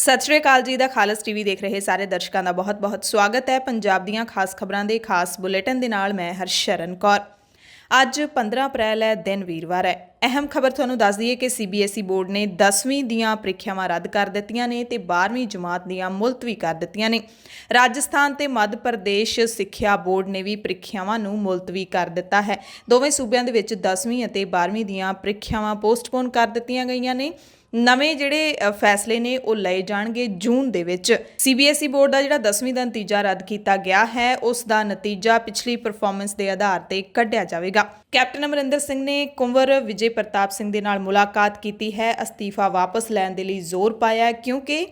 ਸਤਿ ਸ਼੍ਰੀ ਅਕਾਲ ਜੀ ਦਾ ਖਾਲਸ ਟੀਵੀ ਦੇਖ ਰਹੇ ਸਾਰੇ ਦਰਸ਼ਕਾਂ ਦਾ ਬਹੁਤ-ਬਹੁਤ ਸਵਾਗਤ ਹੈ। ਪੰਜਾਬ ਦੀਆਂ ਖਾਸ ਖਬਰਾਂ ਦੇ ਖਾਸ ਬੁਲੇਟਿਨ ਦੇ ਨਾਲ ਮੈਂ ਹਰਸ਼ਰਨ ਕੌਰ। ਅੱਜ 15 ਅਪ੍ਰੈਲ ਹੈ, ਦਿਨ ਵੀਰਵਾਰ ਹੈ। ਅਹਿਮ ਖਬਰ ਤੁਹਾਨੂੰ ਦੱਸ ਦਈਏ ਕਿ ਸੀਬੀਐਸਈ ਬੋਰਡ ਨੇ 10ਵੀਂ ਦੀਆਂ ਪ੍ਰੀਖਿਆਵਾਂ ਰੱਦ ਕਰ ਦਿੱਤੀਆਂ ਨੇ ਤੇ 12ਵੀਂ ਜਮਾਤ ਦੀਆਂ ਮੁਲਤਵੀ ਕਰ ਦਿੱਤੀਆਂ ਨੇ। ਰਾਜਸਥਾਨ ਤੇ ਮੱਧ ਪ੍ਰਦੇਸ਼ ਸਿੱਖਿਆ ਬੋਰਡ ਨੇ ਵੀ ਪ੍ਰੀਖਿਆਵਾਂ ਨੂੰ ਮੁਲਤਵੀ ਕਰ ਦਿੱਤਾ ਹੈ। ਦੋਵੇਂ ਸੂਬਿਆਂ ਦੇ ਵਿੱਚ 10ਵੀਂ ਅਤੇ 12ਵੀਂ ਦੀਆਂ ਪ੍ਰੀਖਿਆਵਾਂ ਪੋਸਟਪੋਨ ਕਰ ਦਿੱਤੀਆਂ ਗਈਆਂ ਨੇ। ਨਵੇਂ ਜਿਹੜੇ ਫੈਸਲੇ ਨੇ ਉਹ ਲਏ ਜਾਣਗੇ ਜੂਨ ਦੇ ਵਿੱਚ। ਸੀਬੀਐਸਈ ਬੋਰਡ ਦਾ ਜਿਹੜਾ 10ਵੀਂ ਦਾ ਨਤੀਜਾ ਰੱਦ ਕੀਤਾ ਗਿਆ ਹੈ ਉਸ ਦਾ ਨਤੀਜਾ ਪਿਛਲੀ ਪਰਫਾਰਮੈਂਸ ਦੇ ਆਧਾਰ ਤੇ ਕੱਢਿਆ ਜਾਵੇਗਾ। ਕੈਪਟਨ ਅਮਰਿੰਦਰ ਸਿੰਘ ਨੇ ਕੁੰਵਰ ਵਿਜੇ ਪ੍ਰਤਾਪ ਸਿੰਘ ਦੇ ਨਾਲ ਮੁਲਾਕਾਤ ਕੀਤੀ ਹੈ। ਅਸਤੀਫਾ ਵਾਪਸ ਲੈਣ ਦੇ ਲਈ ਜ਼ੋਰ ਪਾਇਆ ਕਿਉਂਕਿ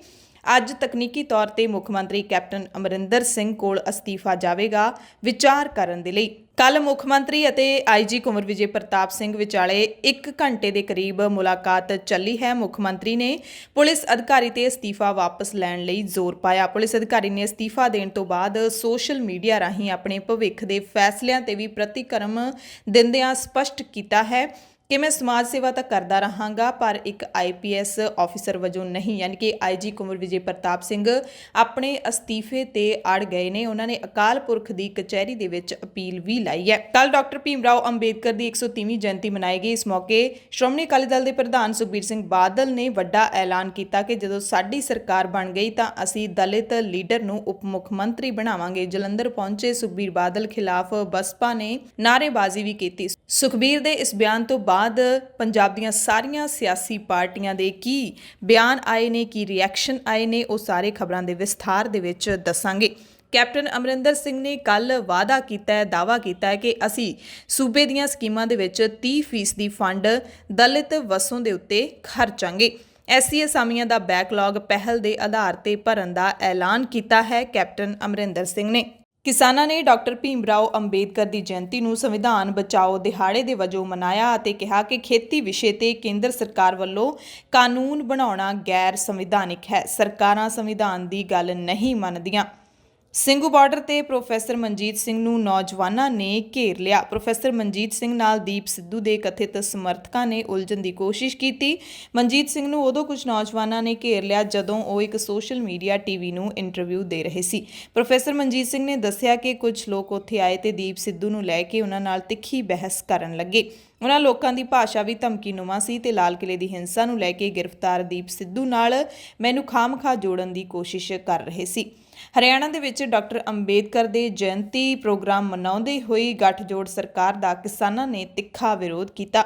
ਅੱਜ ਤਕਨੀਕੀ ਤੌਰ ਤੇ ਮੁੱਖ ਮੰਤਰੀ ਕੈਪਟਨ ਅਮਰਿੰਦਰ ਸਿੰਘ ਕੋਲ ਅਸਤੀਫਾ ਜਾਵੇਗਾ ਵਿਚਾਰ ਕਰਨ ਦੇ ਲਈ। ਕੱਲ ਮੁੱਖ ਮੰਤਰੀ ਅਤੇ ਆਈਜੀ ਕੁੰਵਰ ਵਿਜੇ ਪ੍ਰਤਾਪ ਸਿੰਘ ਵਿਚਾਲੇ 1 ਘੰਟੇ ਦੇ ਕਰੀਬ ਮੁਲਾਕਾਤ ਚੱਲੀ ਹੈ। ਮੁੱਖ ਮੰਤਰੀ ਨੇ ਪੁਲਿਸ ਅਧਿਕਾਰੀ ਤੇ ਅਸਤੀਫਾ ਵਾਪਸ ਲੈਣ ਲਈ ਜ਼ੋਰ ਪਾਇਆ। ਪੁਲਿਸ ਅਧਿਕਾਰੀ ਨੇ ਅਸਤੀਫਾ ਦੇਣ ਤੋਂ ਬਾਅਦ ਸੋਸ਼ਲ ਮੀਡੀਆ ਰਾਹੀਂ ਆਪਣੇ ਭਵਿੱਖ ਦੇ ਫੈਸਲਿਆਂ ਤੇ ਵੀ ਪ੍ਰਤੀਕਰਮ ਦਿੰਦਿਆਂ ਸਪਸ਼ਟ ਕੀਤਾ ਹੈ ਕਿ ਮੈਂ ਸਮਾਜ ਸੇਵਾ ਤਾਂ ਕਰਦਾ ਰਹਾਂਗਾ ਪਰ ਇੱਕ IPS ਆਫੀਸਰ ਵਜੋਂ ਨਹੀਂ। ਯਾਨੀ ਕਿ ਆਈਜੀ ਕੁੰਵਰ ਵਿਜੇ ਪ੍ਰਤਾਪ ਸਿੰਘ ਆਪਣੇ ਅਸਤੀਫੇ ਤੇ ਅੜ ਗਏ ਨੇ। ਉਹਨਾਂ ਨੇ ਅਕਾਲ ਪੁਰਖ ਦੀ ਕਚਹਿਰੀ ਦੇ ਵਿੱਚ ਅਪੀਲ ਵੀ ਲਾਈ ਹੈ। ਕੱਲ ਡਾਕਟਰ ਭੀਮ ਰਾਓ ਅੰਬੇਦਕਰ ਦੀ 130ਵੀਂ ਜਯੰਤੀ ਮਨਾਈ ਗਈ। ਇਸ ਮੌਕੇ ਸ਼੍ਰੋਮਣੀ ਅਕਾਲੀ ਦਲ ਦੇ ਪ੍ਰਧਾਨ ਸੁਖਬੀਰ ਸਿੰਘ ਬਾਦਲ ਨੇ ਵੱਡਾ ਐਲਾਨ ਕੀਤਾ ਕਿ ਜਦੋਂ ਸਾਡੀ ਸਰਕਾਰ ਬਣ ਗਈ ਤਾਂ ਅਸੀਂ ਦਲਿਤ ਲੀਡਰ ਨੂੰ ਉਪ ਮੁੱਖ ਮੰਤਰੀ ਬਣਾਵਾਂਗੇ। ਜਲੰਧਰ ਪਹੁੰਚੇ ਸੁਖਬੀਰ ਬਾਦਲ ਖਿਲਾਫ ਬਸਪਾ ਨੇ ਨਾਅਰੇਬਾਜ਼ੀ ਵੀ ਕੀਤੀ। ਸੁਖਬੀਰ ਦੇ ਇਸ ਬਿਆਨ ਤੋਂ ਬਾਅਦ ਪੰਜਾਬ ਦੀਆਂ ਸਾਰੀਆਂ ਸਿਆਸੀ ਪਾਰਟੀਆਂ ਦੇ ਕੀ ਬਿਆਨ ਆਏ ਨੇ, ਕੀ ਰਿਐਕਸ਼ਨ ਆਏ ਨੇ, ਉਹ ਸਾਰੇ ਖਬਰਾਂ ਦੇ ਵਿਸਥਾਰ ਦੇ ਵਿੱਚ ਦੱਸਾਂਗੇ। ਕੈਪਟਨ ਅਮਰਿੰਦਰ ਸਿੰਘ ਨੇ ਕੱਲ ਵਾਅਦਾ ਕੀਤਾ ਹੈ, ਦਾਅਵਾ ਕੀਤਾ ਹੈ ਕਿ ਅਸੀਂ ਸੂਬੇ ਦੀਆਂ ਸਕੀਮਾਂ ਦੇ ਵਿੱਚ 30% ਫੰਡ ਦਲਿਤ ਵਸੋਂ ਦੇ ਉੱਤੇ ਖਰਚਾਂਗੇ। SC ਅਸਾਮੀਆਂ ਦਾ ਬੈਕਲੌਗ ਪਹਿਲ ਦੇ ਆਧਾਰ ਤੇ ਭਰਨ ਦਾ ਐਲਾਨ ਕੀਤਾ ਹੈ ਕੈਪਟਨ ਅਮਰਿੰਦਰ ਸਿੰਘ ਨੇ। ਕਿਸਾਨਾਂ ਨੇ ਡਾਕਟਰ ਭੀਮ ਰਾਓ ਅੰਬੇਦਕਰ ਦੀ ਜਯੰਤੀ ਨੂੰ ਸੰਵਿਧਾਨ ਬਚਾਓ ਦਿਹਾੜੇ ਦੇ ਵਜੋਂ ਮਨਾਇਆ ਅਤੇ ਕਿਹਾ ਕਿ ਖੇਤੀ ਵਿਸ਼ੇ ਤੇ ਕੇਂਦਰ ਸਰਕਾਰ ਵੱਲੋਂ ਕਾਨੂੰਨ ਬਣਾਉਣਾ ਗੈਰ ਸੰਵਿਧਾਨਿਕ ਹੈ। ਸਰਕਾਰਾਂ ਸੰਵਿਧਾਨ ਦੀ ਗੱਲ ਨਹੀਂ ਮੰਨਦੀਆਂ। ਸਿੰਘੂ ਬਾਰਡਰ ਤੇ ਪ੍ਰੋਫੈਸਰ ਮਨਜੀਤ ਸਿੰਘ ਨੂੰ ਨੌਜਵਾਨਾਂ ਨੇ ਘੇਰ ਲਿਆ। ਪ੍ਰੋਫੈਸਰ ਮਨਜੀਤ ਸਿੰਘ ਨਾਲ ਦੀਪ ਸਿੱਧੂ ਦੇ ਕਥਿਤ ਸਮਰਥਕਾਂ ਨੇ ਉਲਝਣ ਦੀ ਕੋਸ਼ਿਸ਼ ਕੀਤੀ। ਮਨਜੀਤ ਸਿੰਘ ਨੂੰ ਉਦੋਂ ਕੁਝ ਨੌਜਵਾਨਾਂ ਨੇ ਘੇਰ ਲਿਆ ਜਦੋਂ ਉਹ ਇੱਕ ਸੋਸ਼ਲ ਮੀਡੀਆ TV ਨੂੰ ਇੰਟਰਵਿਊ ਦੇ ਰਹੇ ਸੀ। ਪ੍ਰੋਫੈਸਰ ਮਨਜੀਤ ਸਿੰਘ ਨੇ ਦੱਸਿਆ ਕਿ ਕੁਝ ਲੋਕ ਉੱਥੇ ਆਏ ਤੇ ਦੀਪ ਸਿੱਧੂ ਨੂੰ ਲੈ ਕੇ ਉਹਨਾਂ ਨਾਲ ਤਿੱਖੀ ਬਹਿਸ ਕਰਨ ਲੱਗੇ। ਉਹਨਾਂ ਲੋਕਾਂ ਦੀ ਭਾਸ਼ਾ ਵੀ ਧਮਕੀਨੁਮਾ ਸੀ ਤੇ ਲਾਲ ਕਿਲੇ ਦੀ ਹਿੰਸਾ ਨੂੰ ਲੈ ਕੇ ਗ੍ਰਿਫਤਾਰ ਦੀਪ ਸਿੱਧੂ ਨਾਲ ਮੈਨੂੰ ਖਾਮਖਾ ਜੋੜਨ ਦੀ ਕੋਸ਼ਿਸ਼ ਕਰ ਰਹੇ ਸੀ। ਹਰਿਆਣਾ ਦੇ ਵਿੱਚ ਡਾਕਟਰ ਅੰਬੇਦਕਰ ਦੇ ਜਯੰਤੀ ਪ੍ਰੋਗਰਾਮ ਮਨਾਉਂਦੇ ਹੋਏ ਗੱਠਜੋੜ ਸਰਕਾਰ ਦਾ ਕਿਸਾਨਾਂ ਨੇ ਤਿੱਖਾ ਵਿਰੋਧ ਕੀਤਾ।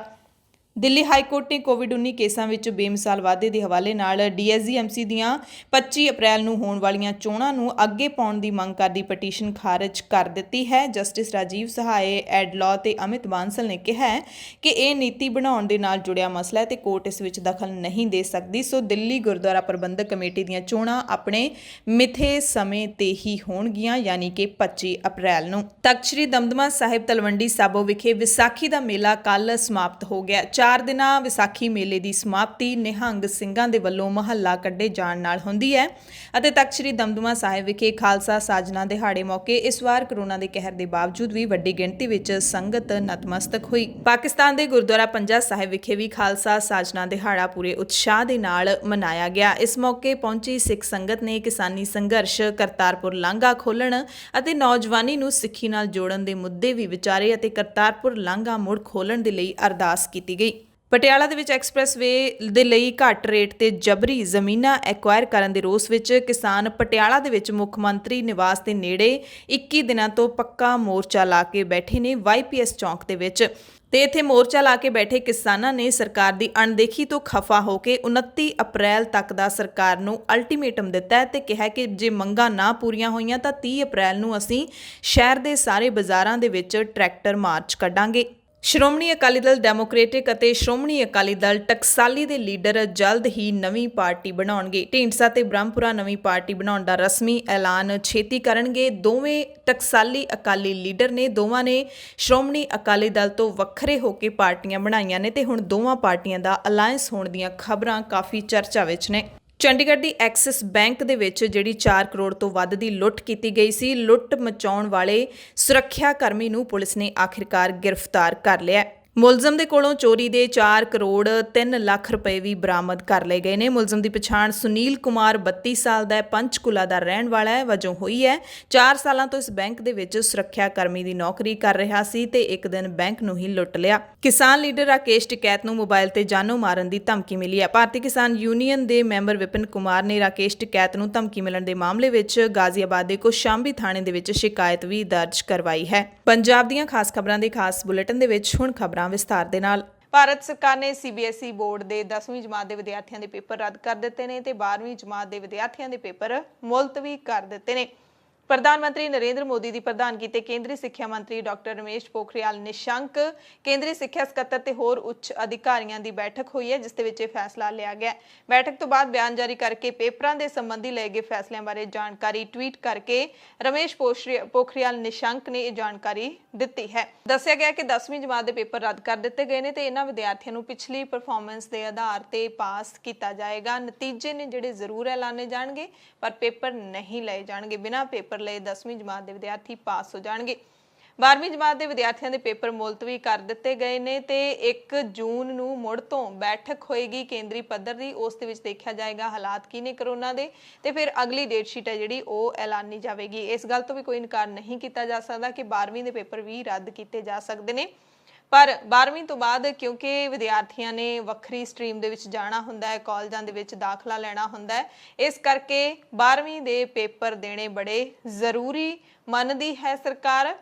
ਦਿੱਲੀ ਹਾਈ ਕੋਰਟ ਨੇ ਕੋਵਿਡ-19 ਕੇਸਾਂ ਵਿੱਚ ਬੇਮਿਸਾਲ ਵਾਧੇ ਦੇ ਹਵਾਲੇ ਨਾਲ DSGMC ਦੀਆਂ 25 ਅਪ੍ਰੈਲ ਨੂੰ ਹੋਣ ਵਾਲੀਆਂ ਚੋਣਾਂ ਨੂੰ ਅੱਗੇ ਪਾਉਣ ਦੀ ਮੰਗ ਕਰਦੀ ਪਟੀਸ਼ਨ ਖਾਰਜ ਕਰ ਦਿੱਤੀ ਹੈ। ਜਸਟਿਸ ਰਾਜੀਵ ਸਹਾਏ, ਐਡਲੌ ਤੇ ਅਮਿਤ ਬਾਂਸਲ ਨੇ ਕਿਹਾ ਹੈ ਕਿ ਇਹ ਨੀਤੀ ਬਣਾਉਣ ਦੇ ਨਾਲ ਜੁੜਿਆ ਮਸਲਾ ਹੈ ਤੇ ਕੋਰਟ ਇਸ ਵਿੱਚ ਦਖਲ ਨਹੀਂ ਦੇ ਸਕਦੀ। ਸੋ ਦਿੱਲੀ ਗੁਰਦੁਆਰਾ ਪ੍ਰਬੰਧਕ ਕਮੇਟੀ ਦੀਆਂ ਚੋਣਾਂ ਆਪਣੇ ਮਿੱਥੇ ਸਮੇਂ ਤੇ ਹੀ ਹੋਣਗੀਆਂ, ਯਾਨੀ ਕਿ 25 ਅਪ੍ਰੈਲ ਨੂੰ। ਤਖ਼ਤ ਸ੍ਰੀ ਦਮਦਮਾ ਸਾਹਿਬ ਤਲਵੰਡੀ ਸਾਬੋ ਵਿਖੇ ਵਿਸਾਖੀ ਦਾ ਮੇਲਾ ਕੱਲ੍ਹ ਸਮਾਪਤ ਹੋ ਗਿਆ। 4 ਦਿਨਾਂ ਵਿਸਾਖੀ ਮੇਲੇ ਦੀ ਸਮਾਪਤੀ ਨਿਹੰਗ ਸਿੰਘਾਂ ਦੇ ਵੱਲੋਂ ਮਹੱਲਾ ਕੱਢੇ ਜਾਣ ਨਾਲ ਹੁੰਦੀ ਹੈ ਅਤੇ ਤਖ਼ਤ ਸ੍ਰੀ ਦਮਦਮਾ ਸਾਹਿਬ ਵਿਖੇ ਖਾਲਸਾ ਸਾਜਨਾ ਦਿਹਾੜੇ ਮੌਕੇ ਇਸ ਵਾਰ ਕਰੋਨਾ ਦੇ ਕਹਿਰ ਦੇ ਬਾਵਜੂਦ ਵੀ ਵੱਡੀ ਗਿਣਤੀ ਵਿੱਚ ਸੰਗਤ ਨਤਮਸਤਕ ਹੋਈ। ਪਾਕਿਸਤਾਨ ਦੇ ਗੁਰਦੁਆਰਾ ਪੰਜਾ ਸਾਹਿਬ ਵਿਖੇ ਵੀ ਖਾਲਸਾ ਸਾਜਨਾ ਦਿਹਾੜਾ ਪੂਰੇ ਉਤਸ਼ਾਹ ਦੇ ਨਾਲ ਮਨਾਇਆ ਗਿਆ। ਇਸ ਮੌਕੇ ਪਹੁੰਚੀ ਸਿੱਖ ਸੰਗਤ ਨੇ ਕਿਸਾਨੀ ਸੰਘਰਸ਼, ਕਰਤਾਰਪੁਰ ਲਾਂਘਾ ਖੋਲ੍ਹਣ ਅਤੇ ਨੌਜਵਾਨੀ ਨੂੰ ਸਿੱਖੀ ਨਾਲ ਜੋੜਨ ਦੇ ਮੁੱਦੇ ਵੀ ਵਿਚਾਰੇ ਅਤੇ ਕਰਤਾਰਪੁਰ ਲਾਂਘਾ ਮੁੜ ਖੋਲ੍ਹਣ ਦੇ ਲਈ ਅਰਦਾਸ ਕੀਤੀ ਗਈ। ਪਟਿਆਲਾ ਦੇ ਵਿੱਚ ਐਕਸਪ੍ਰੈਸਵੇ ਦੇ ਲਈ ਘੱਟ ਰੇਟ ਤੇ ਜਬਰੀ ਜ਼ਮੀਨਾਂ ਐਕਵਾਇਰ ਕਰਨ ਦੇ ਰੋਸ ਵਿੱਚ ਕਿਸਾਨ ਪਟਿਆਲਾ ਦੇ ਵਿੱਚ ਮੁੱਖ ਮੰਤਰੀ ਨਿਵਾਸ ਦੇ ਨੇੜੇ 21 ਦਿਨਾਂ ਤੋਂ ਪੱਕਾ ਮੋਰਚਾ ਲਾ ਕੇ ਬੈਠੇ ਨੇ YPS ਚੌਂਕ ਦੇ ਵਿੱਚ। ਤੇ ਇੱਥੇ ਮੋਰਚਾ ਲਾ ਕੇ ਬੈਠੇ ਕਿਸਾਨਾਂ ਨੇ ਸਰਕਾਰ ਦੀ ਅਣਦੇਖੀ ਤੋਂ ਖਫਾ ਹੋ ਕੇ 29 ਅਪ੍ਰੈਲ ਤੱਕ ਦਾ ਸਰਕਾਰ ਨੂੰ ਅਲਟੀਮੇਟਮ ਦਿੱਤਾ ਹੈ ਤੇ ਕਿਹਾ ਕਿ ਜੇ ਮੰਗਾਂ ਨਾ ਪੂਰੀਆਂ ਹੋਈਆਂ ਤਾਂ 30 ਅਪ੍ਰੈਲ ਨੂੰ ਅਸੀਂ ਸ਼ਹਿਰ ਦੇ ਸਾਰੇ ਬਾਜ਼ਾਰਾਂ ਦੇ ਵਿੱਚ ਟਰੈਕਟਰ ਮਾਰਚ ਕੱਢਾਂਗੇ। ਸ਼੍ਰੋਮਣੀ ਅਕਾਲੀ ਦਲ ਡੈਮੋਕ੍ਰੈਟਿਕ ਅਤੇ ਸ਼੍ਰੋਮਣੀ ਅਕਾਲੀ ਦਲ ਟਕਸਾਲੀ ਦੇ ਲੀਡਰ ਜਲਦ ਹੀ ਨਵੀਂ ਪਾਰਟੀ ਬਣਾਉਣਗੇ। ਢੀਂਡਸਾ ਤੇ ਬ੍ਰਹਮਪੁਰਾ ਨਵੀਂ ਪਾਰਟੀ ਬਣਾਉਣ ਦਾ ਰਸਮੀ ਐਲਾਨ ਛੇਤੀ ਕਰਨਗੇ। ਦੋਵੇਂ ਟਕਸਾਲੀ ਅਕਾਲੀ ਲੀਡਰ ਨੇ, ਦੋਵਾਂ ਨੇ ਸ਼੍ਰੋਮਣੀ ਅਕਾਲੀ ਦਲ ਤੋਂ ਵੱਖਰੇ ਹੋ ਕੇ ਪਾਰਟੀਆਂ ਬਣਾਈਆਂ ਨੇ ਤੇ ਹੁਣ ਦੋਵਾਂ ਪਾਰਟੀਆਂ ਦਾ ਅਲਾਇੰਸ ਹੋਣ ਦੀਆਂ ਖਬਰਾਂ ਕਾਫੀ ਚਰਚਾ ਵਿੱਚ ਨੇ। ਚੰਡੀਗੜ੍ਹ ਦੀ ਐਕਸਿਸ ਬੈਂਕ ਦੇ ਵਿੱਚ ਜਿਹੜੀ 4 ਕਰੋੜ ਤੋਂ ਵੱਧ ਦੀ ਲੁੱਟ ਕੀਤੀ ਗਈ ਸੀ, ਲੁੱਟ ਮਚਾਉਣ ਵਾਲੇ ਸੁਰੱਖਿਆ ਕਰਮੀ ਨੂੰ ਪੁਲਿਸ ਨੇ ਆਖਿਰਕਾਰ ਗ੍ਰਿਫਤਾਰ ਕਰ ਲਿਆ। ਮੁਲਜ਼ਮ ਦੇ ਕੋਲੋਂ ਚੋਰੀ ਦੇ 4 ਕਰੋੜ 3 ਲੱਖ ਰੁਪਏ ਵੀ ਬਰਾਮਦ ਕਰ ਲਏ ਗਏ ਨੇ। ਮੁਲਜ਼ਮ ਦੀ ਪਛਾਣ ਸੁਨੀਲ ਕੁਮਾਰ 32 ਸਾਲ ਦਾ ਪੰਚਕੂਲਾ ਦਾ ਰਹਿਣ ਵਾਲਾ ਹੈ ਵਜੋਂ ਹੋਈ ਹੈ। 4 ਸਾਲਾਂ ਤੋਂ ਇਸ ਬੈਂਕ ਦੇ ਵਿੱਚ ਸੁਰੱਖਿਆ ਕਰਮੀ ਦੀ ਨੌਕਰੀ ਕਰ ਰਿਹਾ ਸੀ ਤੇ ਇੱਕ ਦਿਨ ਬੈਂਕ ਨੂੰ ਹੀ ਲੁੱਟ ਲਿਆ। ਕਿਸਾਨ ਲੀਡਰ ਰਾਕੇਸ਼ ਟਿਕੈਤ ਨੂੰ ਮੋਬਾਈਲ ਤੇ ਜਾਨੋਂ ਮਾਰਨ ਦੀ ਧਮਕੀ ਮਿਲੀ ਹੈ। ਭਾਰਤੀ ਕਿਸਾਨ ਯੂਨੀਅਨ ਦੇ ਮੈਂਬਰ ਵਿਪਿਨ ਕੁਮਾਰ ਨੇ ਰਾਕੇਸ਼ ਟਿਕੈਤ ਨੂੰ ਧਮਕੀ ਮਿਲਣ ਦੇ ਮਾਮਲੇ ਵਿੱਚ ਗਾਜ਼ੀਆਬਾਦ ਦੇ ਕੋਸ਼ਾਂਬੀ ਥਾਣੇ ਦੇ ਵਿੱਚ ਸ਼ਿਕਾਇਤ ਵੀ ਦਰਜ ਕਰਵਾਈ ਹੈ। ਪੰਜਾਬ ਦੀਆਂ ਖਾਸ ਖਬਰਾਂ ਦੇ ਖਾਸ ਬੁਲੇਟਿਨ ਦੇ ਵਿੱਚ ਹੁਣ ਖਬਰਾਂ ਵਿਸਥਾਰ ਦੇ ਨਾਲ। ਭਾਰਤ ਸਰਕਾਰ ਨੇ CBSE ਬੋਰਡ ਦੇ 10ਵੀਂ ਜਮਾਤ ਦੇ ਵਿਦਿਆਰਥੀਆਂ ਦੇ ਪੇਪਰ ਰੱਦ ਕਰ ਦਿੱਤੇ ਨੇ ਤੇ 12ਵੀਂ ਜਮਾਤ ਦੇ ਵਿਦਿਆਰਥੀਆਂ ਦੇ ਪੇਪਰ ਮੁਲਤਵੀ ਕਰ ਦਿੱਤੇ ਨੇ। ਪ੍ਰਧਾਨ ਮੰਤਰੀ ਨਰਿੰਦਰ ਮੋਦੀ ਦੀ ਪ੍ਰਧਾਨਗੀ ਤੇ ਕੇਂਦਰੀ ਸਿੱਖਿਆ ਮੰਤਰੀ ਡਾਕਟਰ ਰਮੇਸ਼ ਪੋਖਰਿਆਲ ਨਿਸ਼ੰਕ, ਕੇਂਦਰੀ ਸਿੱਖਿਆ ਸਕੱਤਰ ਤੇ ਹੋਰ ਉੱਚ ਅਧਿਕਾਰੀਆਂ ਦੀ ਬੈਠਕ ਹੋਈ ਹੈ ਜਿਸ ਦੇ ਵਿੱਚ ਇਹ ਫੈਸਲਾ ਲਿਆ ਗਿਆ। ਬੈਠਕ ਤੋਂ ਬਾਅਦ ਬਿਆਨ ਜਾਰੀ ਕਰਕੇ ਪੇਪਰਾਂ ਦੇ ਸੰਬੰਧੀ ਲਏ ਗਏ ਫੈਸਲਿਆਂ ਬਾਰੇ ਜਾਣਕਾਰੀ ਟਵੀਟ ਕਰਕੇ ਰਮੇਸ਼ ਪੋਖਰਿਆਲ ਨਿਸ਼ੰਕ ਨੇ ਇਹ ਜਾਣਕਾਰੀ ਦਿੱਤੀ ਹੈ। ਦੱਸਿਆ ਗਿਆ ਕਿ 10ਵੀਂ ਜਮਾਤ ਦੇ ਪੇਪਰ ਰੱਦ ਕਰ ਦਿੱਤੇ ਗਏ ਨੇ ਤੇ ਇਹਨਾਂ ਵਿਦਿਆਰਥੀਆਂ ਨੂੰ ਪਿਛਲੀ ਪਰਫਾਰਮੈਂਸ ਦੇ ਆਧਾਰ ਤੇ ਪਾਸ ਕੀਤਾ ਜਾਏਗਾ। ਨਤੀਜੇ ਨੇ ਜਿਹੜੇ ਜ਼ਰੂਰ ਐਲਾਨੇ ਜਾਣਗੇ ਪਰ ਪੇਪਰ ਨਹੀਂ ਲਏ ਜਾਣਗੇ। ਬਿਨਾਂ ਪੇਪਰ ਲਏ 10ਵੀਂ ਜਮਾਤ ਦੇ ਵਿਦਿਆਰਥੀ ਪਾਸ ਹੋ ਜਾਣਗੇ। 12ਵੀਂ ਜਮਾਤ ਦੇ ਵਿਦਿਆਰਥੀਆਂ ਦੇ ਪੇਪਰ ਮੁਲਤਵੀ ਕਰ ਦਿੱਤੇ ਗਏ ਨੇ ਤੇ 1 ਜੂਨ ਨੂੰ ਮੁੜ ਤੋਂ ਬੈਠਕ ਹੋਏਗੀ ਕੇਂਦਰੀ ਪੱਧਰ ਦੀ। ਉਸ ਦੇ ਵਿੱਚ ਦੇਖਿਆ ਜਾਏਗਾ ਹਾਲਾਤ ਕੀ ਨੇ ਕਰੋਨਾ ਦੇ ਤੇ ਫਿਰ ਅਗਲੀ ਡੇਟ ਸ਼ੀਟ ਹੈ ਜਿਹੜੀ ਉਹ ਐਲਾਨੀ ਜਾਵੇਗੀ। ਇਸ ਗੱਲ ਤੋਂ ਵੀ ਕੋਈ ਇਨਕਾਰ ਨਹੀਂ ਕੀਤਾ ਜਾ ਸਕਦਾ ਕਿ 12ਵੀਂ ਦੇ ਪੇਪਰ ਵੀ ਰੱਦ ਕੀਤੇ ਜਾ ਸਕਦੇ ਨੇ। ਪਰ 12ਵੀਂ ਤੋਂ ਬਾਅਦ ਕਿਉਂਕਿ ਵਿਦਿਆਰਥੀਆਂ ਨੇ ਵੱਖਰੀ ਸਟਰੀਮ ਦੇ ਵਿੱਚ ਜਾਣਾ ਹੁੰਦਾ ਹੈ, ਕਾਲਜਾਂ ਦੇ ਵਿੱਚ ਦਾਖਲਾ ਲੈਣਾ ਹੁੰਦਾ ਹੈ, ਇਸ ਕਰਕੇ 12ਵੀਂ ਦੇ ਪੇਪਰ ਦੇਣੇ ਬੜੇ ਜ਼ਰੂਰੀ ਮੰਨਦੀ ਹੈ ਸਰਕਾਰ।